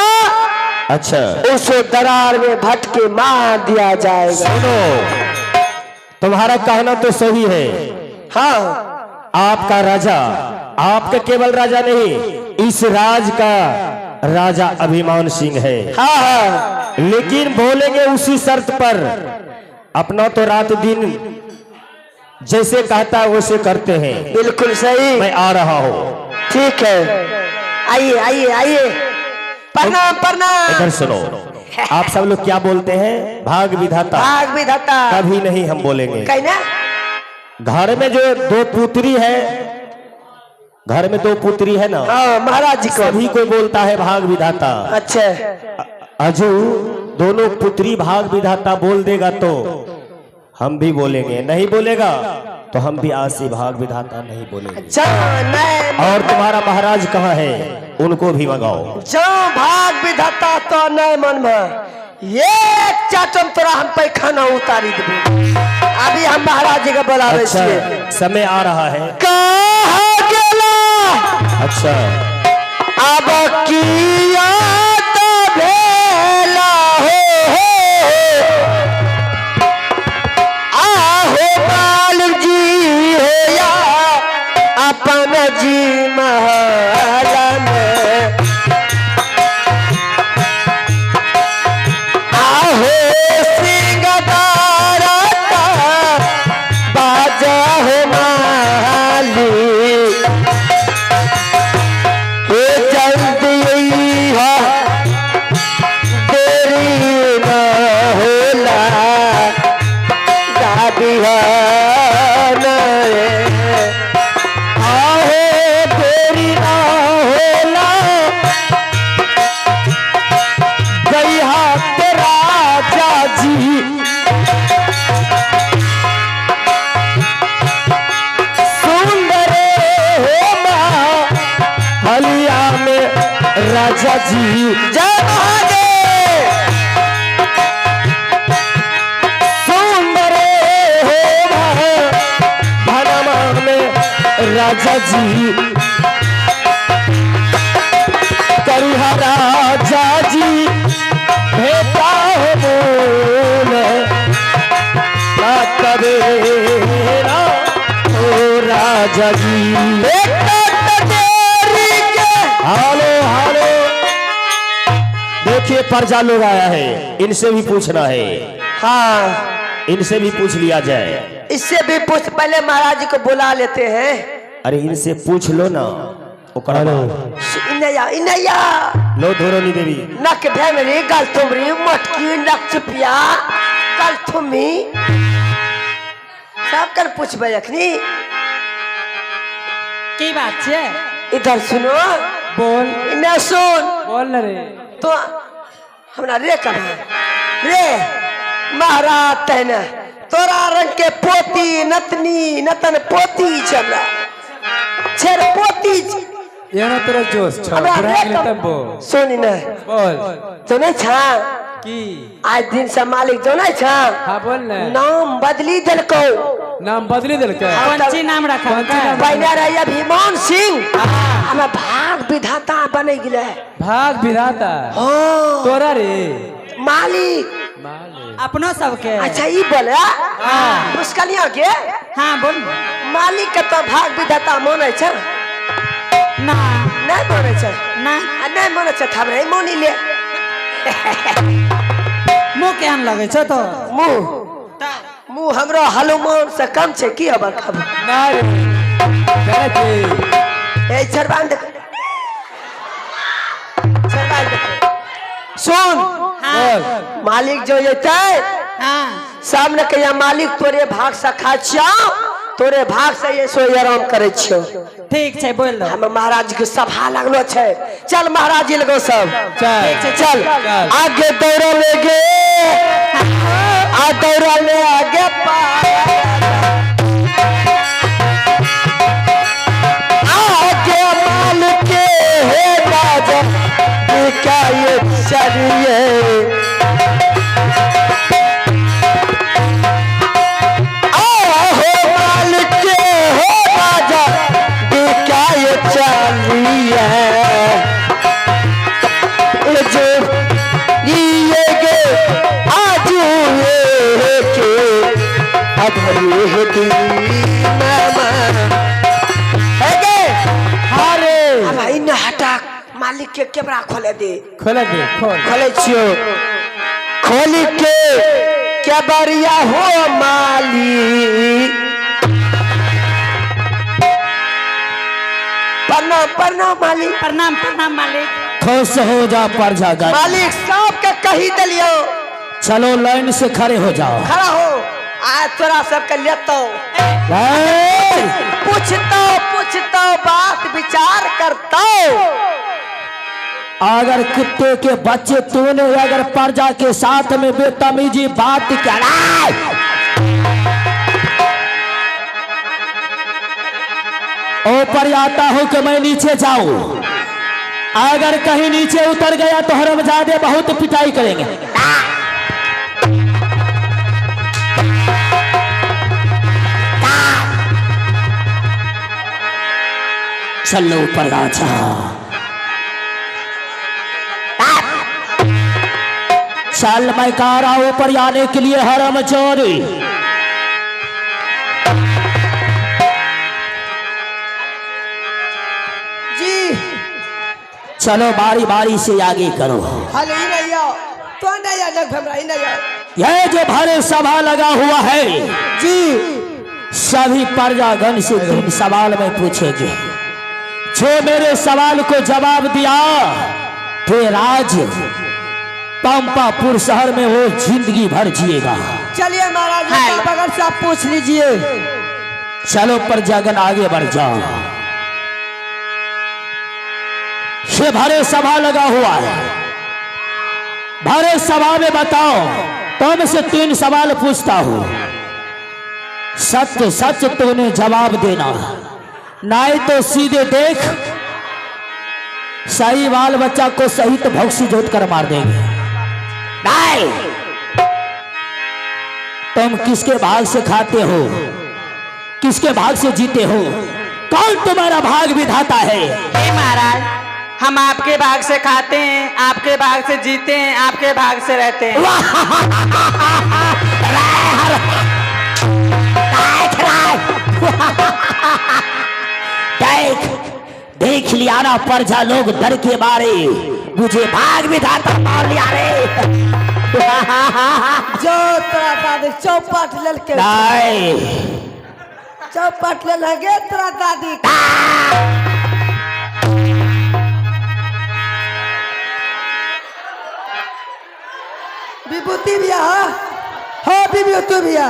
अच्छा, उसे दरार में भट के मार दिया जाएगा। सुनो, तुम्हारा कहना तो सही है। हाँ, आपका राजा, आपका केवल राजा नहीं, इस राज का राजा अभिमान सिंह है। हाँ हाँ, लेकिन बोलेंगे उसी शर्त पर, अपना तो रात दिन जैसे कहता है वैसे करते हैं। बिल्कुल सही। मैं आ रहा हूँ। ठीक है, आइए आइए आइए, प्रणाम प्रणाम। इधर सुनो, आप सब लोग क्या बोलते हैं? भाग विधाता। भाग विधाता कभी नहीं हम बोलेंगे। कहना घर में जो 2 पुत्री है, घर में 2 पुत्री है ना, हाँ महाराज जी को। सभी कोई बोलता है भाग विधाता। अच्छा अजू दोनों पुत्री भाग विधाता बोल देगा तो हम भी बोलेंगे, नहीं बोलेगा तो हम भी आज से भाग विधाता नहीं बोलेंगे। अच्छा नहीं, और तुम्हारा महाराज कहाँ है, उनको भी मंगाओ। जो भाग विधाता तो नहीं मन में ये चाटम तोरा हम पे खाना उतारी देबे। अभी हम महाराज जी का बुलावे अच्छा छिए। समय आ रहा है। कहाँ गेला अच्छा अब किया तो भेला हो आहो मालिक जी हो या अपन जी महल में आहो सिंगदारा का बाजा हो मालिक ये जल्दी है देरी न होला दादी आहे तेरी ना होला गैया तेरा जाजी सुंदर हो माँ हलिया में राजा जी जय महादेव सुंदर हो माँ भनमा में राजा जी करुहा राजा जी भेटा हो बोल कबेरा ओ राजा जी हालो हालो देखिए प्रजा लोग आया है, इनसे भी पूछना है, हाँ इनसे भी पूछ लिया जाए। इससे भी पूछ, पहले महाराज जी को बुला लेते हैं। अरे इनसे पूछ लो ना। इनैया इनैया लो धोरोनी देवी नक भेमरी गल तुमरी मटकी नक चुपिया गल तुमी सब कर पूछबे अखनी। की बात छे? इधर सुनो, बोल इन्हें सुन। बोल रे। तो हमरा रे कहा रे महाराज तहने तोरा रंग के पोती नतनी नतन पोती चला छेर पोती ये ना तेरा जोश छ हमरा बुरा रे ले कहा। तब सुनी न बोल तो नहीं छा की आज दिन से मालिक जो नहीं छा हां बोल ना। नाम बदली दिलको। नाम बदली दिल के कौन नाम रखा पहले रहिए भीमान सिंह हमें भाग विधाता बने गिले। भाग विधाता हाँ तोरा रे मालिक अपनो सबके। अच्छा ये बोले मुस्कलिया के हां बोल मालिक के तो भाग विधाता माने छ ना नहीं माने छ ना नहीं माने छ थबरे मोनी ले मुंह केहन लगे छ तो मुंह मुंह हमरो हनुमान से कम छे की अब खब ना रे करे के ए सरबान देख सरबान देख सुन बोल मालिक जो ये हां सामने के या मालिक तोरे भाग से खा छिया तोरे भाग से ये सो आराम करे छियो। ठीक छे बोल दो। हम महाराज के सभा लगलो छे चल महाराज जी लगो सब चल चल आगे दौड़ा लेगे आ दौड़ा ले आगे आगे मालिक के है राजा क्या ये चलिए मालिक के कैमरा खोले दे खोले दे खोल खोले छियो खोली के क्या बढ़िया हो मालिक। प्रणाम प्रणाम मालिक। प्रणाम प्रणाम मालिक। खुश हो जा प्रजा गण, मालिक सबके कही दिलियो चलो लाइन से खड़े हो जाओ। खड़ा हो आज तोरा सबके लेतो ए! पूछतो बात अगर कुत्ते के बच्चे तूने अगर प्रजा के साथ में बेतमीजी बात क्या ऊपर आता हूं कि मैं नीचे जाऊं, अगर कहीं नीचे उतर गया तो हरमजादे बहुत पिटाई करेंगे। चलो ऊपर राजा, चल मैं कह रहा हूं ऊपर आने के लिए हरमचोरी। जी चलो बारी बारी से आगे करो। हल ही नहीं आओ तो नहीं आ जग हमरा ही नहीं आओ। यह जो भरे सभा लगा हुआ है जी सभी प्रजागण से 3 सवाल में पूछेंगे। जो मेरे सवाल को जवाब दिया तो राज पंपापुर शहर में वो जिंदगी भर जिएगा। चलिए महाराज आप अगर से आप पूछ लीजिए। चलो प्रजागण आगे बढ़ जाओ। ये भरे सभा लगा हुआ है, भरे सभा में बताओ तुमसे 3 सवाल पूछता हूं, सत्य सच तूने जवाब देना, नहीं तो सीधे देख सही बाल बच्चा को सहित भौंसी जोत कर मार देंगे। नहीं तुम किसके भाग से खाते हो, किसके भाग से जीते हो, कौन तुम्हारा भाग विधाता है? हे महाराज, हम आपके भाग से खाते हैं, आपके भाग से जीते हैं, आपके भाग से रहते हैं। देख देख लिया ना प्रजा लोग डर के मारे मुझे भाग विधाता मार लिया रे। जो तोरा दादी चौपट लेल के नहीं चौपट लेल गे तोरा दादी। विभूति भैया हो विभूति भैया,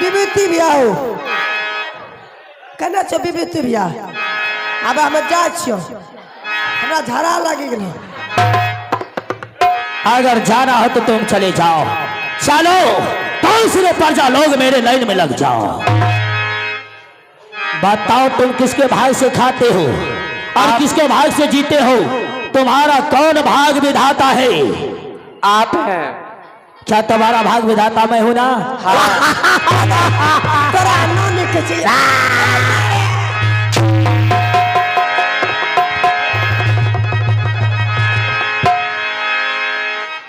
विभूति भैया हो केना छो विभूति भैया? अब हम जा छियो, हमरा झड़ा लगी गेल। अगर जाना हो तो तुम चले जाओ। चलो दूसरे प्रजा लोग मेरे लाइन में लग जाओ। बताओ तुम किसके भाग से खाते हो और किसके भाग से जीते हो? तुम्हारा कौन भाग विधाता है? आप हैं। क्या तुम्हारा भाग विधाता मैं हूं ना? तोरा नो लिखे छी।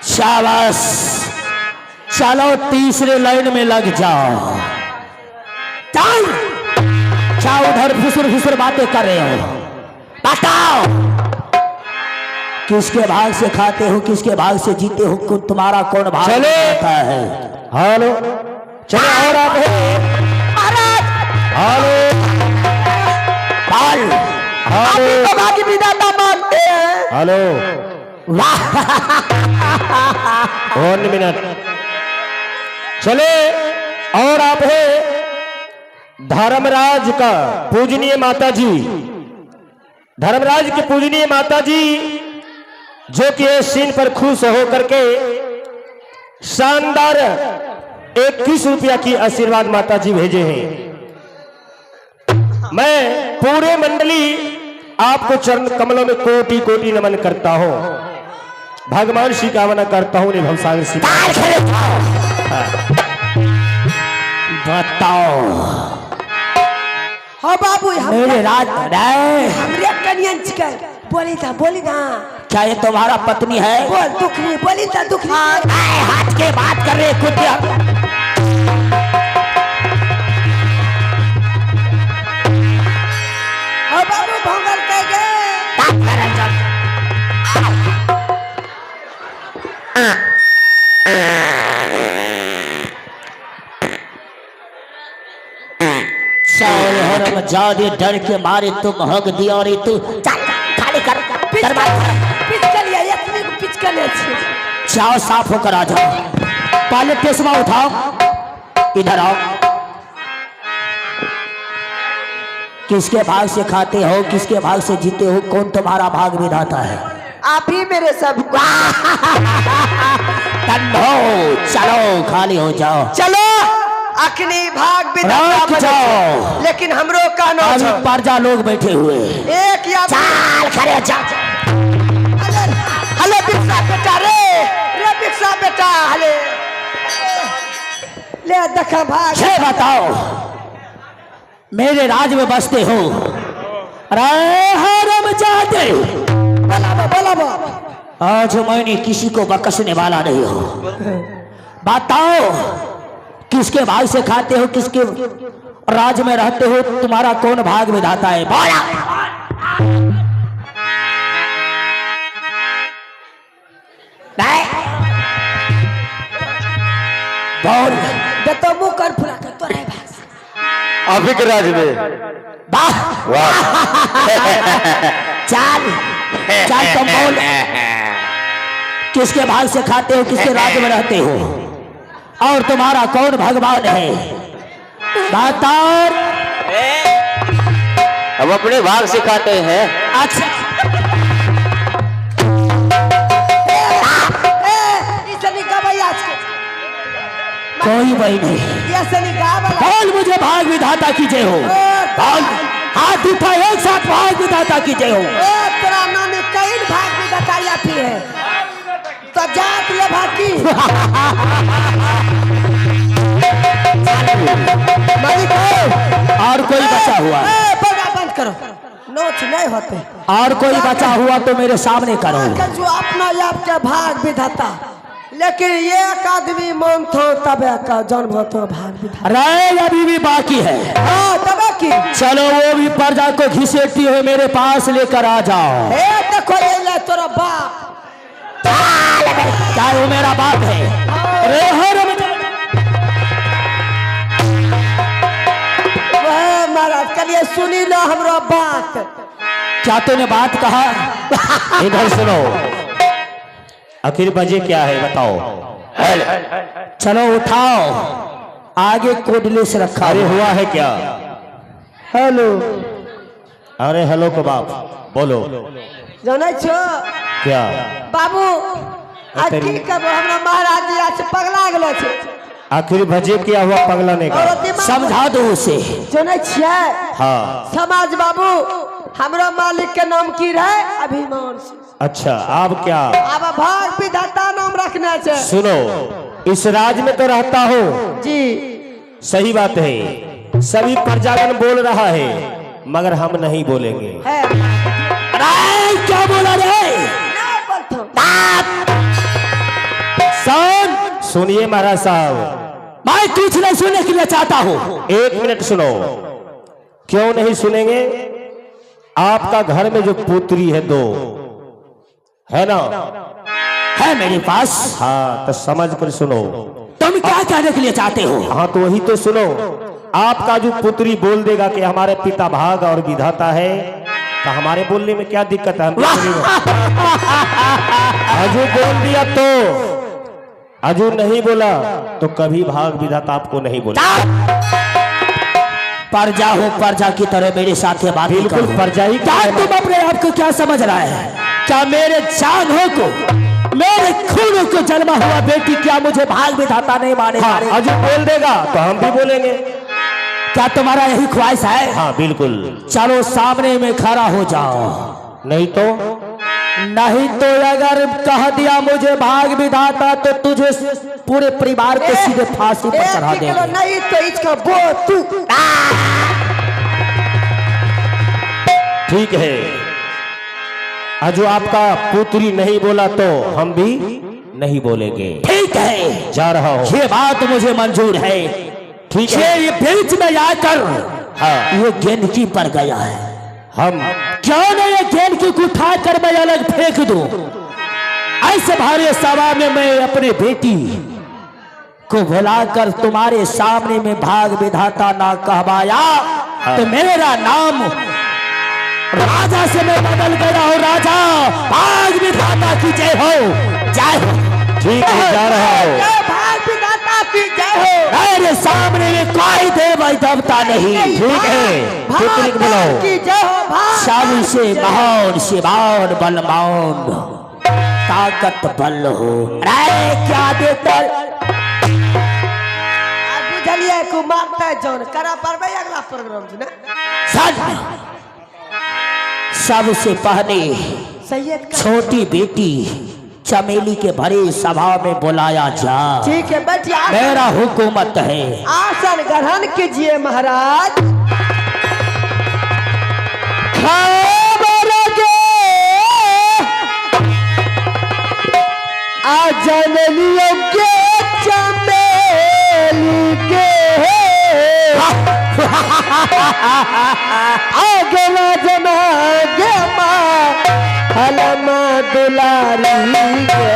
शाबाश, चलो तीसरे लाइन में लग जाओ। चल क्या उधर फुसुर फुसुर बातें कर रहे हो? बताओ किसके भाग से खाते हो, किसके भाग से जीते हो, तुम्हारा कौन भाग होता है? हेलो चलो और आप हेलो भागी विधाता मानते हैं। हेलो 1 मिनट चले। और आप है धर्मराज का पूजनीय माता जी, धर्मराज की पूजनीय माता जी जो कि इस सीन पर खुश होकर के शानदार 21 रुपया की आशीर्वाद माता जी भेजे हैं। मैं पूरे मंडली आपको चरण कमलों में कोटि कोटि नमन करता हूं। भगवान श्री कामना करता हूं भवसागर श्री। बताओ हाँ बाबू मेरे राज हमरे कनियन छिकै। बोली था क्या ये तुम्हारा पत्नी है? बोल दुखनी बोली था दुखनी। हाथ के बात कर रहे कुत्ते। हाँ बाबू भंगर कह गए। ज्यादा डर के मारे तुम हक दिया और तू चल खाली कर पिचकलिया इतने को पिचकले छी। चाओ साफ होकर आ जाओ। पहले टेस्मा उठाओ, इधर आओ। किसके भाग से खाते हो, किसके भाग से जीते हो, कौन तुम्हारा भाग विधाता है? आप ही मेरे सब ठंडो चलो खाली हो जाओ। चलो अखनी भाग विधाता रुक जाओ। बनो। लेकिन हमरो कहना अभी छो प्रजा लोग बैठे हुए एक या चाल खड़े जा। हले भिक्षा बेटा रे भिक्षा बेटा हले ले देखा भाग। ये बताओ मेरे राज में बसते हो? अरे हरम जाते बोला आज मैंने किसी को बकसने वाला नहीं हो। बताओ किसके भाग से खाते हो, किसके राज में रहते हो, तुम्हारा कौन भाग विधाता है? बोला। नहीं बोल तो मुंह कर फुला कर तो रहे भाग। आप ही के राज में वाह चल चल तुम बोल किसके भाग से खाते हो, किसके राज्य में रहते हो, और तुम्हारा कौन भगवान है? बताओ। हम अपने भाग से खाते हैं। अच्छा कोई भाई नहीं। बोल मुझे भाग विधाता की जय हो। बोल हाथ उठा एक साथ भाग विधाता की जय हो। तेरा नाम कई भाग में बताया थी है तो जात ले भागी। और कोई बचा हुआ? बंद करो नोच नहीं होते। और कोई बचा हुआ तो मेरे सामने करो। जो अपना आपके भाग विधाता, लेकिन एक आदमी मानता तब का जन्म होता भाग विधाता। अरे अभी भी बाकी है। हाँ तब की चलो वो भी प्रजा को घिसेटती हुए मेरे पास लेकर आ जाओ। देखो ये ले तोरा बाप क्या वो मेरा बाप है? अरे हरम महाराज कलिए सुनी लो हमरा बात। क्या तूने बात कहा? इधर सुनो, आखिर बजे क्या है बताओ। चलो उठाओ, आगे कोडलेस रखा। अरे हुआ है क्या? हेलो अरे हेलो को बाप बोलो जाने छो क्या? बाबू आज की कब हमरा महाराज जी आज पगला गेलो छे। आखिर भजे क्या हुआ पगलाने का? समझा दो उसे। जाने छिए हाँ समाज बाबू हमरा मालिक के नाम की रहे अभिमान से। अच्छा आप क्या? अब भाग विधाता नाम रखना चाहिए। सुनो इस राज में तो रहता हो जी सही बात है, सभी प्रजागण बोल रहा है मगर हम नहीं बोलेंगे। है अरे क्या बोला रे? सुनिए महाराज साहब, मैं कुछ नहीं सुनने के लिए चाहता हूँ। एक मिनट सुनो। क्यों नहीं सुनेंगे? आपका घर में जो पुत्री है दो है ना? है मेरे पास। हाँ तो समझ कर सुनो। तुम क्या कहने के लिए चाहते हो? हाँ तो वही तो सुनो। आपका जो पुत्री बोल देगा कि हमारे पिता भाग और विधाता है तो हमारे बोलने में क्या दिक्कत है? अजू बोल दिया तो, अजू नहीं बोला तो कभी भाग विधाता आपको नहीं बोला। प्रजा हो, प्रजा की तरह मेरे साथ ये बात बिल्कुल प्रजा ही। क्या तुम अपने आप को क्या समझ रहा है? क्या मेरे जानों को, मेरे खून को जन्मा हुआ बेटी क्या मुझे भाग विधाता नहीं माने? हाँ, अजू बोल देगा तो हम भी बोलेंगे। क्या तुम्हारा यही ख्वाहिश है? हाँ बिल्कुल। चलो सामने में खड़ा हो जाओ। नहीं तो अगर कह दिया मुझे भाग विधाता तो तुझे पूरे परिवार को सीधे फांसी पर चढ़ा देंगे। नहीं तो इसका वो तू ठीक है। अजू आपका पुत्री नहीं बोला तो हम भी नहीं बोलेंगे। ठीक है जा रहा हूँ। ये बात मुझे मंजूर है। ठीक है। ये बीच में आकर हाँ ये गेंद की पर गया है। हम क्यों नहीं ये गेंद की उठा कर मैं अलग फेंक दूं? ऐसे भारी सभा में मैं अपने बेटी को बुलाकर तुम्हारे सामने में भाग विधाता ना कहवाया तो मेरा नाम राजा से मैं बदल गया हूँ। राजा भाग विधाता की जय हो, जय हो। ठीक है जा रहा हूँ। भाग विधाता की जय हो। मेरे सामने में कोई देव देवता नहीं। ठीक है पुत्री को बुलाओ। की जय हो भाग सबसे महान से महान बलवान ताकत बल हो। अरे क्या देता बुझलिए को मारता है जौन करा परबे अगला प्रोग्राम जी ना सबसे पहले सैयद का छोटी बेटी चमेली के भरे सभा में बुलाया जा। ठीक है बैठिए मेरा हुकूमत है। आसन ग्रहण कीजिए महाराज। खबर के आ चमेलियों के चमेली के आगे ना जना गे माँ हलम दुलारी गे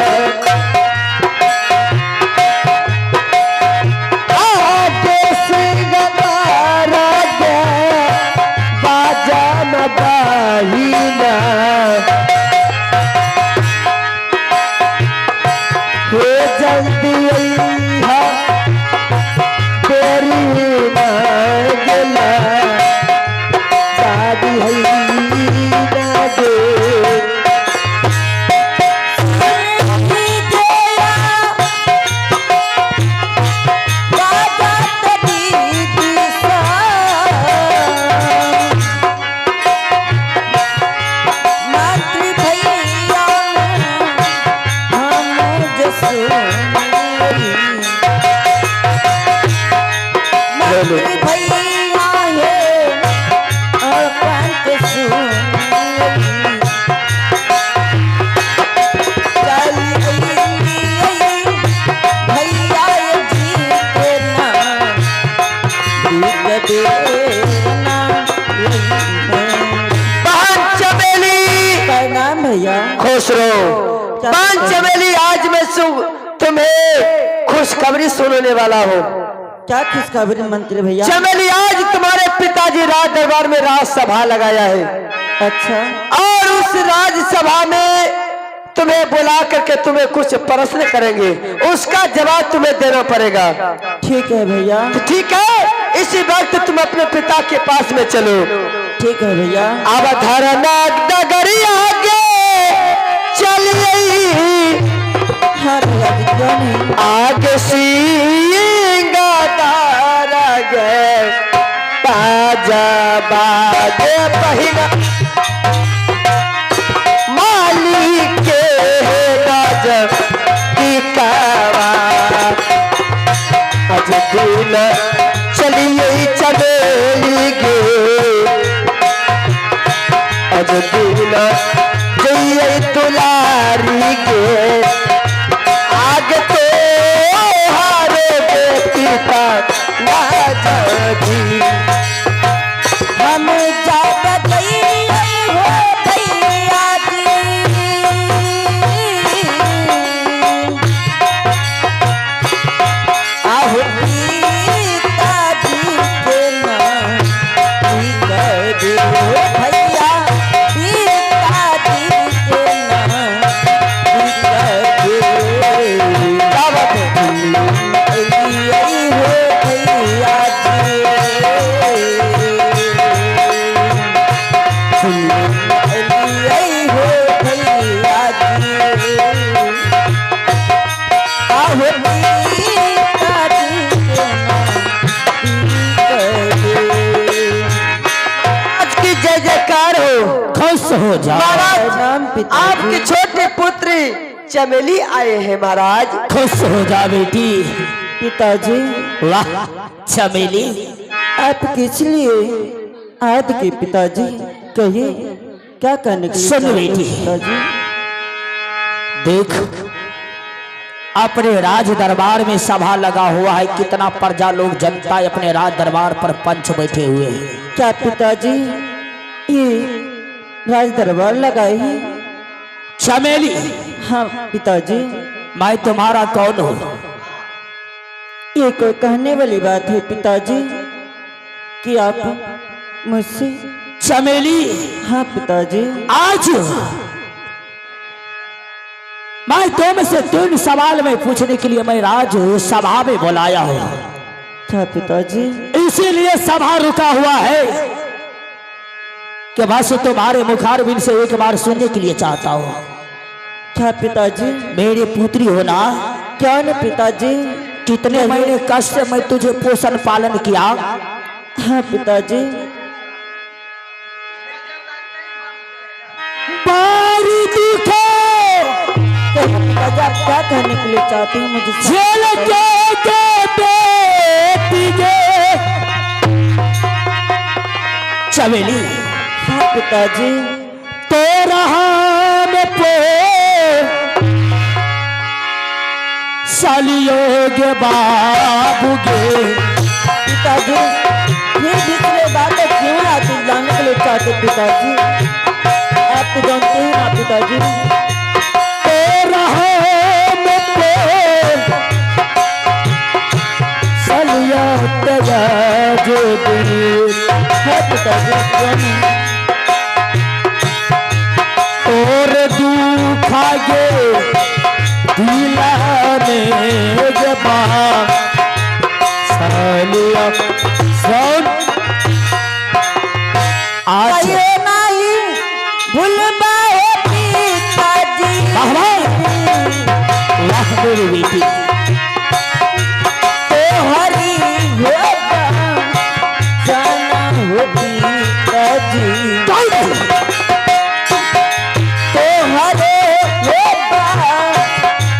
आगे सिंगदारा गे बाजा न बाहीना हे जल्दी अइहा तेरी ना गेला शादी है ना दे खुश रहो। चमेली आज मैं तुम्हें खुशखबरी सुनाने वाला हूँ। क्या खुशखबरी मंत्री भैया? चमेली आज तुम्हारे पिताजी राज दरबार में राज सभा लगाया है। अच्छा। और उस राज सभा में तुम्हें बुला करके तुम्हें कुछ प्रश्न करेंगे, उसका जवाब तुम्हें देना पड़ेगा। ठीक है भैया। तो ठीक है, इसी वक्त तुम अपने पिता के पास में चलो। ठीक है भैया। अब धरना डगरी आगे चलिए आगे सींगा तारा गे बाजा बाजे पहिना मालिक के राज की कावा आज दिन चलिए चमेली गे आज दिन जइए दुलारी के आगे तो हारे पिता ना जागी हम जात गई हो भैया जी आहो पिताजी के नाम दे भैया पिताजी के नाम हो जा। महाराज आपकी छोटी पुत्री चमेली आए हैं महाराज। खुश हो जा बेटी। पिताजी वाह चमेली आप किस लिए आए थे पिताजी? कहिए क्या करने के लिए? सुन बेटी, पिताजी देख अपने राज दरबार में सभा लगा हुआ है, कितना प्रजा लोग जनता अपने राज दरबार पर पंच बैठे हुए हैं। क्या पिताजी ये राज दरबार लगाए हैं? चमेली हाँ पिताजी। मैं तुम्हारा कौन हूँ? ये कोई कहने वाली बात है पिताजी कि आप मुझसे? चमेली हाँ पिताजी। आज मैं तुमसे 3 सवाल में पूछने के लिए मैं राज सभा में बुलाया हूँ। क्या? पिताजी इसीलिए सभा रुका हुआ है। कि बस तुम्हारे मुखारबिन से एक बार सुनने के लिए चाहता हूँ। क्या पिताजी? मेरी पुत्री हो ना? क्या न पिताजी? कितने महीने कष्ट से मैं तुझे पोषण पालन किया। हाँ पिताजी। बारी दुखे पिताजी, आप क्या कहने के लिए चाहते हैं मुझे? झेल के बेटी गे चमेली। हाँ पिताजी। तो रहा में पे सालियों के बाबू गे। पिताजी ये दूसरे बातें क्यों आप जानने के लिए चाहते पिताजी? आप तो जानते हैं ना पिताजी। तो रहा में पे सालियों तेरा जो गे। हाँ पिताजी क्यों नहीं? और दुखा गे दिलाने जबा सालिया सुन आज आइए नहीं भूलबाए पिताजी। वाह मेरी बेटी। तो हरी होगा जाना हो पिताजी। तो हरे होगा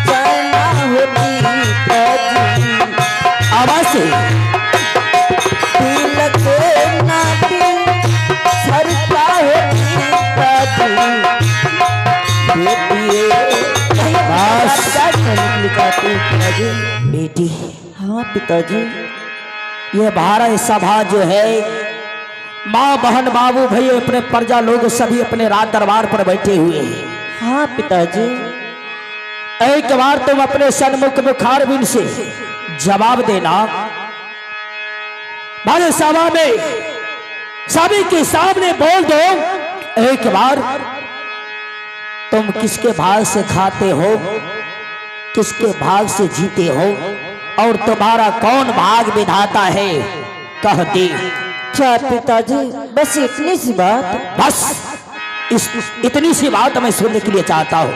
जाना हो पिताजी। आवाज से तिलक नाटी सरता हो पिताजी। बेटिए बस। क्या कहने के लिए चाहते हैं पिताजी? बेटी, हाँ पिताजी। ये भारत सभा जो है, माँ बहन बाबू भाई अपने प्रजा लोग सभी अपने राज दरबार पर बैठे हुए हैं। हाँ पिताजी। एक बार तुम अपने सन्मुख मुखारबिन से जवाब देना। भारत सभा में सभी के सामने बोल दो एक बार, तुम किसके भाग से खाते हो, किसके भाग से जीते हो, और तुम्हारा कौन भाग विधाता है, कह दे। क्या पिताजी बस इतनी सी बात? बस इतनी सी बात मैं सुनने के लिए चाहता हूँ।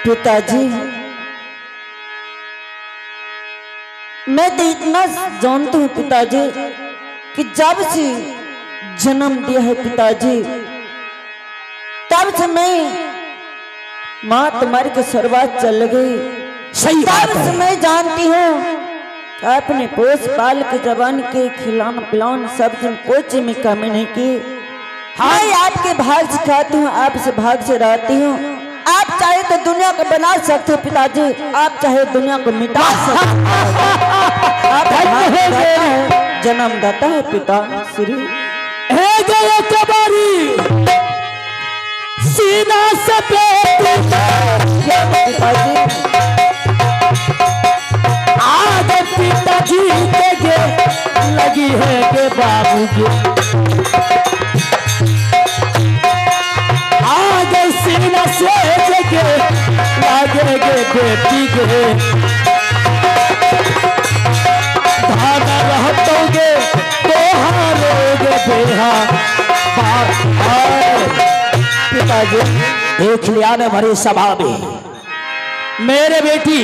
पिताजी मैं तो इतना जानती हूँ पिताजी कि जब से जन्म दिया है पिताजी तब से मैं माँ तुम्हारी की शुरुआत चल गई। सही बात तब से है। मैं जानती हूँ अपने पोस पाल के जवान के खिलान पिलान सब दिन कोई चीज में कमी नहीं की। मैं आपके भाग से खाती हूँ, आपसे भाग से रहती हूँ। आप चाहे तो दुनिया को बना सकते हो पिताजी, आप चाहे दुनिया को मिटा सकते हो। आप जन्मदाता है पिता श्री। है गए कबारी सीना से पिताजी आग पिताजी के लगी है के बाबू के आग सीना से के लगे के बेटी के धाना रहतोगे तो हारोगे बेहा। पिताजी देख लिया ने भरी सभा में मेरे बेटी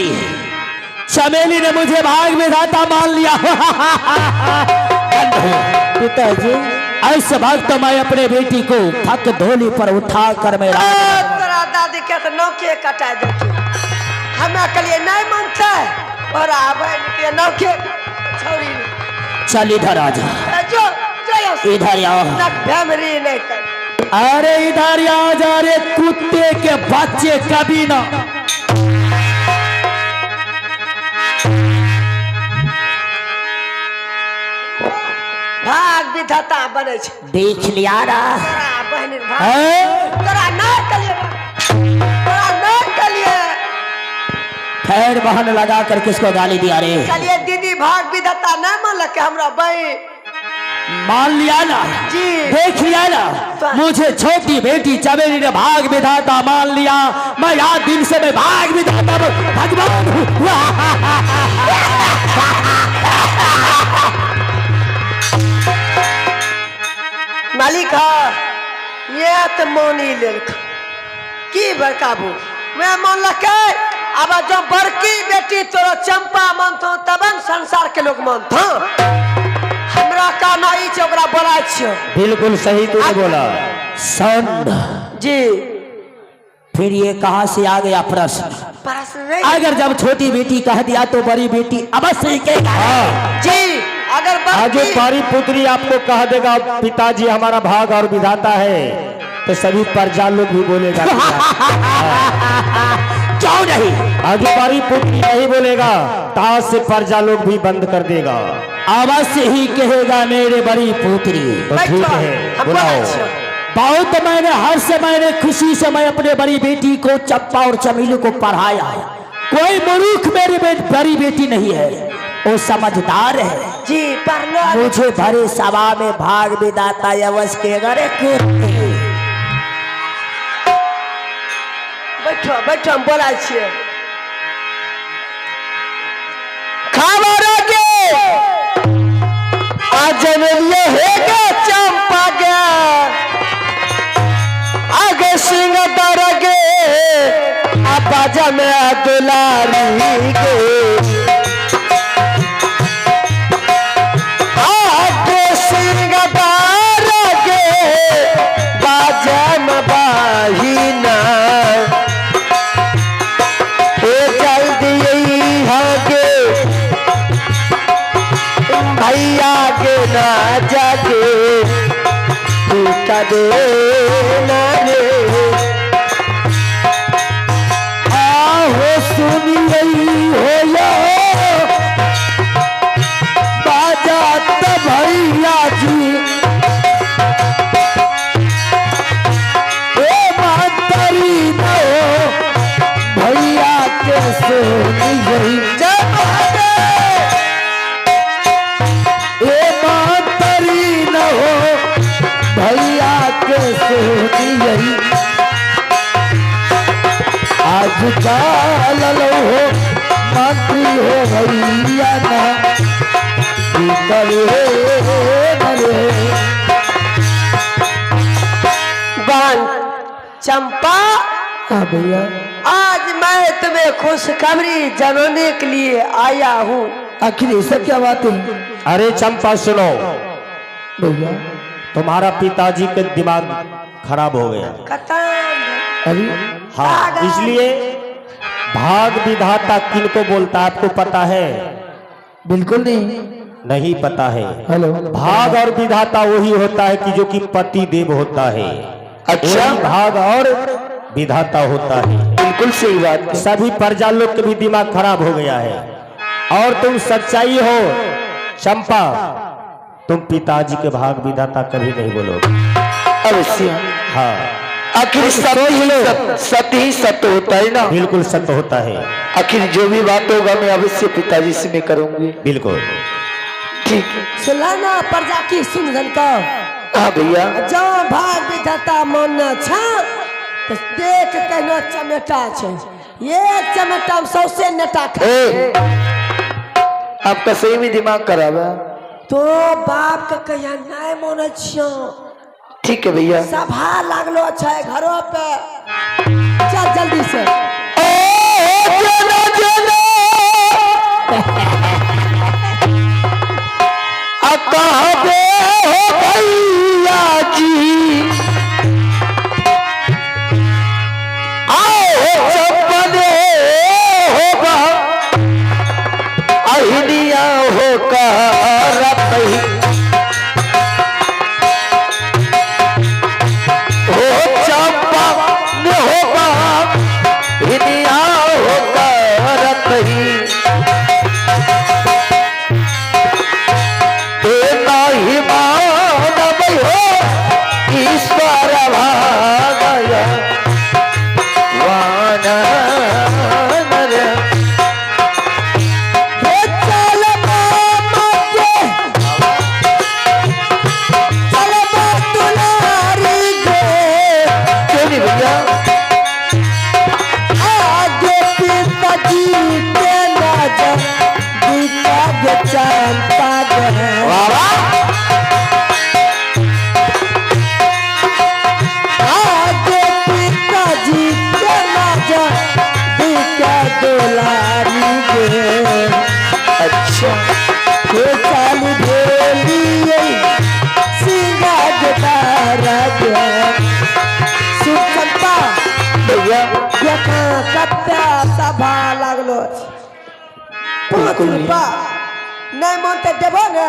चमेली ने मुझे भाग विधाता मान लिया। पिताजी ऐसे भाग तो मैं अपने बेटी को थक धोली पर उठा कर मेरा तोरा दादी के तो नौके कटा देती हमें के लिए नहीं मानता है और आवे के नौके छोड़ी चल इधर आ जा। जो जो इधर आओ। तक फैमिली नहीं कर। अरे इधर आ जा रे कुत्ते के बच्चे कभी ना। भाग विधाता बने छे। देख लिया ना। तोरा बहन भाग हैं? तोरा ना कलिए तोरा ना कलिए खैर बहन लगा कर किसको गाली दिया रे। कलिए दीदी भाग विधाता नहीं मान के हमरा बहन मान लिया ना जी। देख लिया ना मुझे छोटी बेटी चमेली ने भाग विधाता मान लिया। मैं आज दिन से मैं भाग विधाता भगवान मालिक ये तो मोनी लेलक की बड़काबू मैं मन लगे अब जो बड़की बेटी तोरा चंपा मानतो तबन संसार के लोग मानतो हमरा का नहीं छै ओकरा बोला छियो। बिल्कुल सही तूने बोला। संड जी फिर ये कहाँ से आ गया प्रश्न? प्रश्न नहीं अगर जब छोटी बेटी कह दिया तो बड़ी बेटी अवश्य ही कहेगा। जी अगर आज बड़की पारी पुत्री आपको कह देगा पिताजी हमारा भाग और विधाता है तो सभी प्रजा लोग भी बोलेगा क्यों नहीं? आगे पारी पुत्री नहीं बोलेगा तो आज से प्रजा लोग भी बंद कर देगा। अवश्य ही कहेगा मेरे बड़ी पुत्री। तो ठीक है हम बुलाओ। बोला छियो। बहुत मैंने हर समय खुशी से मैं अपने बड़ी बेटी को चंपा और चमेली को पढ़ाया। कोई मूर्ख मेरी बड़ी बेटी नहीं है, वो समझदार है। जी पढ़ना मुझे भरे सभा में भाग विदाता अवश्य के घरे बैठो बैठो हम बोला छियै। खबर के आज जनलिए हेगे चंपा गे आगे सिंह दर गे बाजा में दुलारी गे आगे सिंह दर गे बाजा में बाहिना भैया के ना जाके दे ना रे आहो सुनी गई हो या बाजा तो भैया जी ए मातरी न हो भैया के सुनी गई भैया के सोनी यही आज काल हो मंत्री हो भैया ना बान चंपा भैया आज मैं तुम्हें खुशखबरी जनाने के लिए आया हूँ। आखिर ये सब क्या बात है? अरे चंपा सुनो, भैया तुम्हारा पिताजी के दिमाग खराब हो गया। अरे हाँ, इसलिए भाग विधाता किनको बोलता है आपको पता है? बिल्कुल नहीं। नहीं पता है। हेलो, भाग और विधाता वही होता है कि जो कि पति देव होता है। अच्छा। वही भाग और विधाता होता है। बिल्कुल सही बात। सभी प्रजा लोग के भी दिमाग खराब हो गया है। और तुम सच्चाई हो चंपा, तुम पिताजी के भाग विधाता कभी नहीं बोलोगे। अवश्य। हाँ, आखिर सत्य ही सत्य होता है ना। बिल्कुल सत्य होता है। आखिर जो भी बात होगा मैं अवश्य पिताजी से मैं करूंगी। बिल्कुल ठीक है। सुलाना प्रजा की सुन का। हाँ भैया। जो भाग विधाता मानना छा तो देख कहना चमेटा छे। ये चमेटा सबसे नेता ए, आपका सही में दिमाग खराब है। तो बाप का कहिया नहीं माने छियो। ठीक है भैया। सभा लागलो छै घरों पे, चल जल्दी से। भैया जी आओ चपने होगा अहिनिया होकर हो चंपा ने होगा पाँच रुपया नहीं मानते देबो ना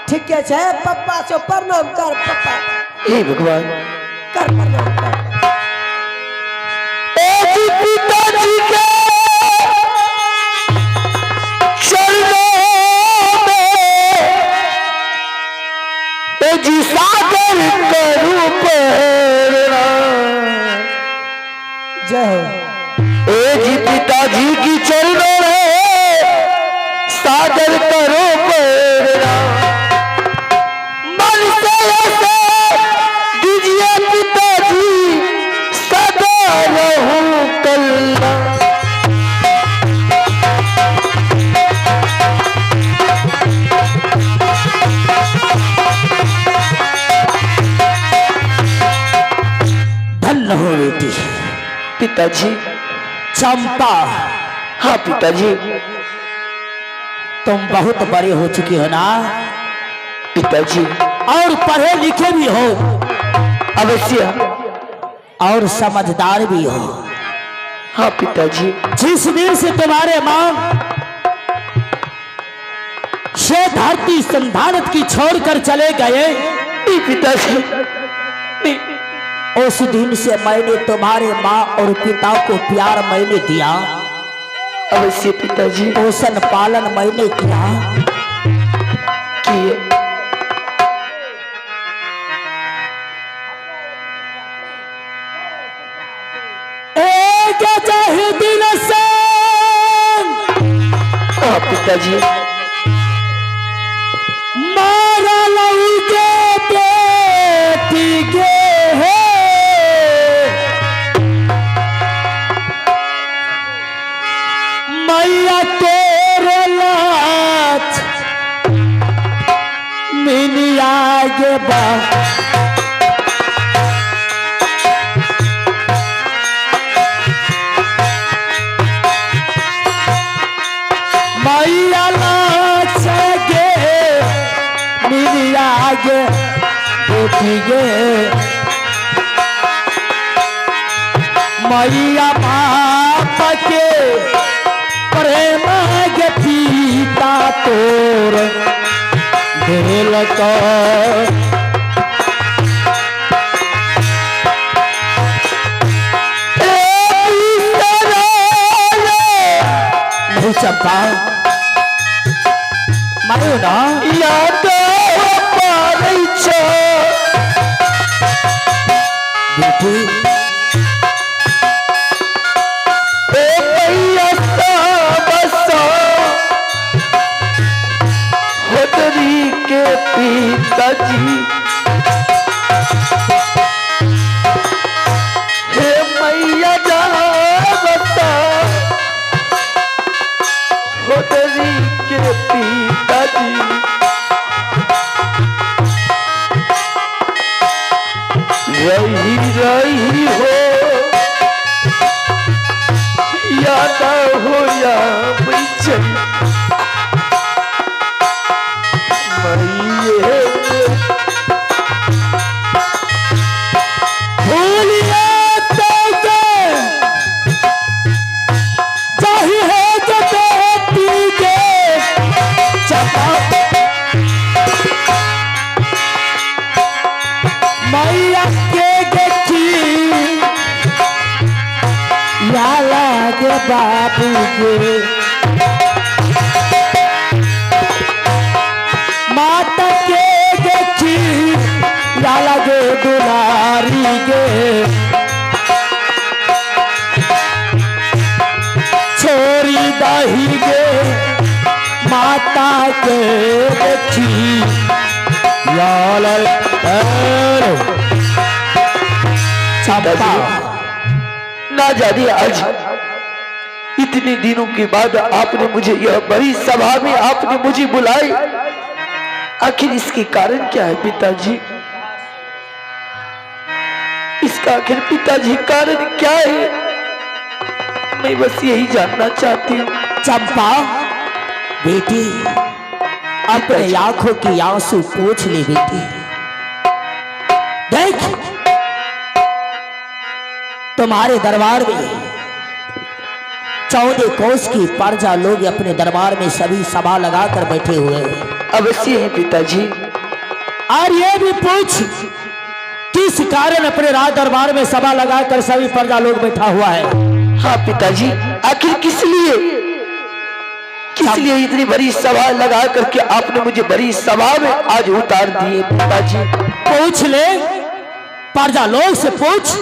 ठीक है पप्पा से प्रणाम कर पप्पा हे भगवान कर प्रणाम कर पिताजी के जी सागर करूं प्रेरणा जय हो ए जी पिताजी की चरणों में सागर करो प्रेरणा मन से ऐसे दीजिए पिताजी सदा रहूं कल्ला हो बेटी पिताजी चंपा। हाँ पिताजी तुम बहुत बड़े हो चुके हो ना पिताजी और पढ़े लिखे भी हो अवश्य और समझदार भी हो। हाँ पिताजी जिस दिन से तुम्हारे मां से धरती संधानत की छोड़कर चले गए पिताजी उस दिन से मैंने तुम्हारे माँ और पिता को प्यार मैंने दिया अवश्य पिताजी पोषण पालन मैंने किया किए चाहे दिन से पिताजी मारा लई के बेटी गे मैया तेरे लाच मिनिया गे बा मैया लाच गे मिनिया गे बेटी गे मैया बाप के प्रेम गे पीता तोर दिल को नहीं चंपा मारो ना याद बेटी के पिताजी हे मैया जा बता होटरी के पिताजी रही रही हो याद हो या बचन मैया के गठी लाला के बाबू के माता के गठी लाला गे दुलारी गे छोरी दही गे माता के गठी लाला ना जाने आज इतने दिनों के बाद आपने मुझे यह बड़ी सभा में आपने मुझे बुलाई आखिर इसके कारण क्या है पिताजी इसका आखिर पिताजी कारण क्या है मैं बस यही जानना चाहती हूँ चंपा बेटी अपने आंखों की आंसू पोंछ ले बेटी देख तुम्हारे दरबार में 14 कोस की प्रजा लोग अपने दरबार में सभी सभा लगाकर बैठे हुए हैं। अवश्य है पिताजी। और ये भी पूछ किस कारण अपने राज दरबार में सभा लगाकर सभी प्रजा लोग बैठा हुआ है। हाँ पिताजी, आखिर किस लिए इतनी बड़ी सभा लगा करके आपने मुझे बड़ी सभा में आज उतार दिए पिताजी? पूछ ले, प्रजा लोग से पूछ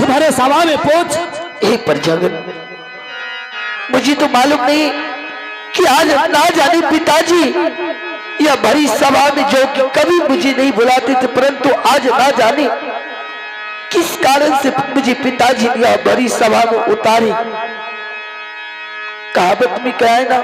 भरे सभा में पूछ। एक प्रजागण, मुझे तो मालूम नहीं कि आज ना जाने पिताजी यह बड़ी सभा में जो कि कभी मुझे नहीं बुलाते थे, परंतु आज ना जाने किस कारण से मुझे पिताजी ने यह बड़ी सभा में उतारी। कहावत में क्या है ना,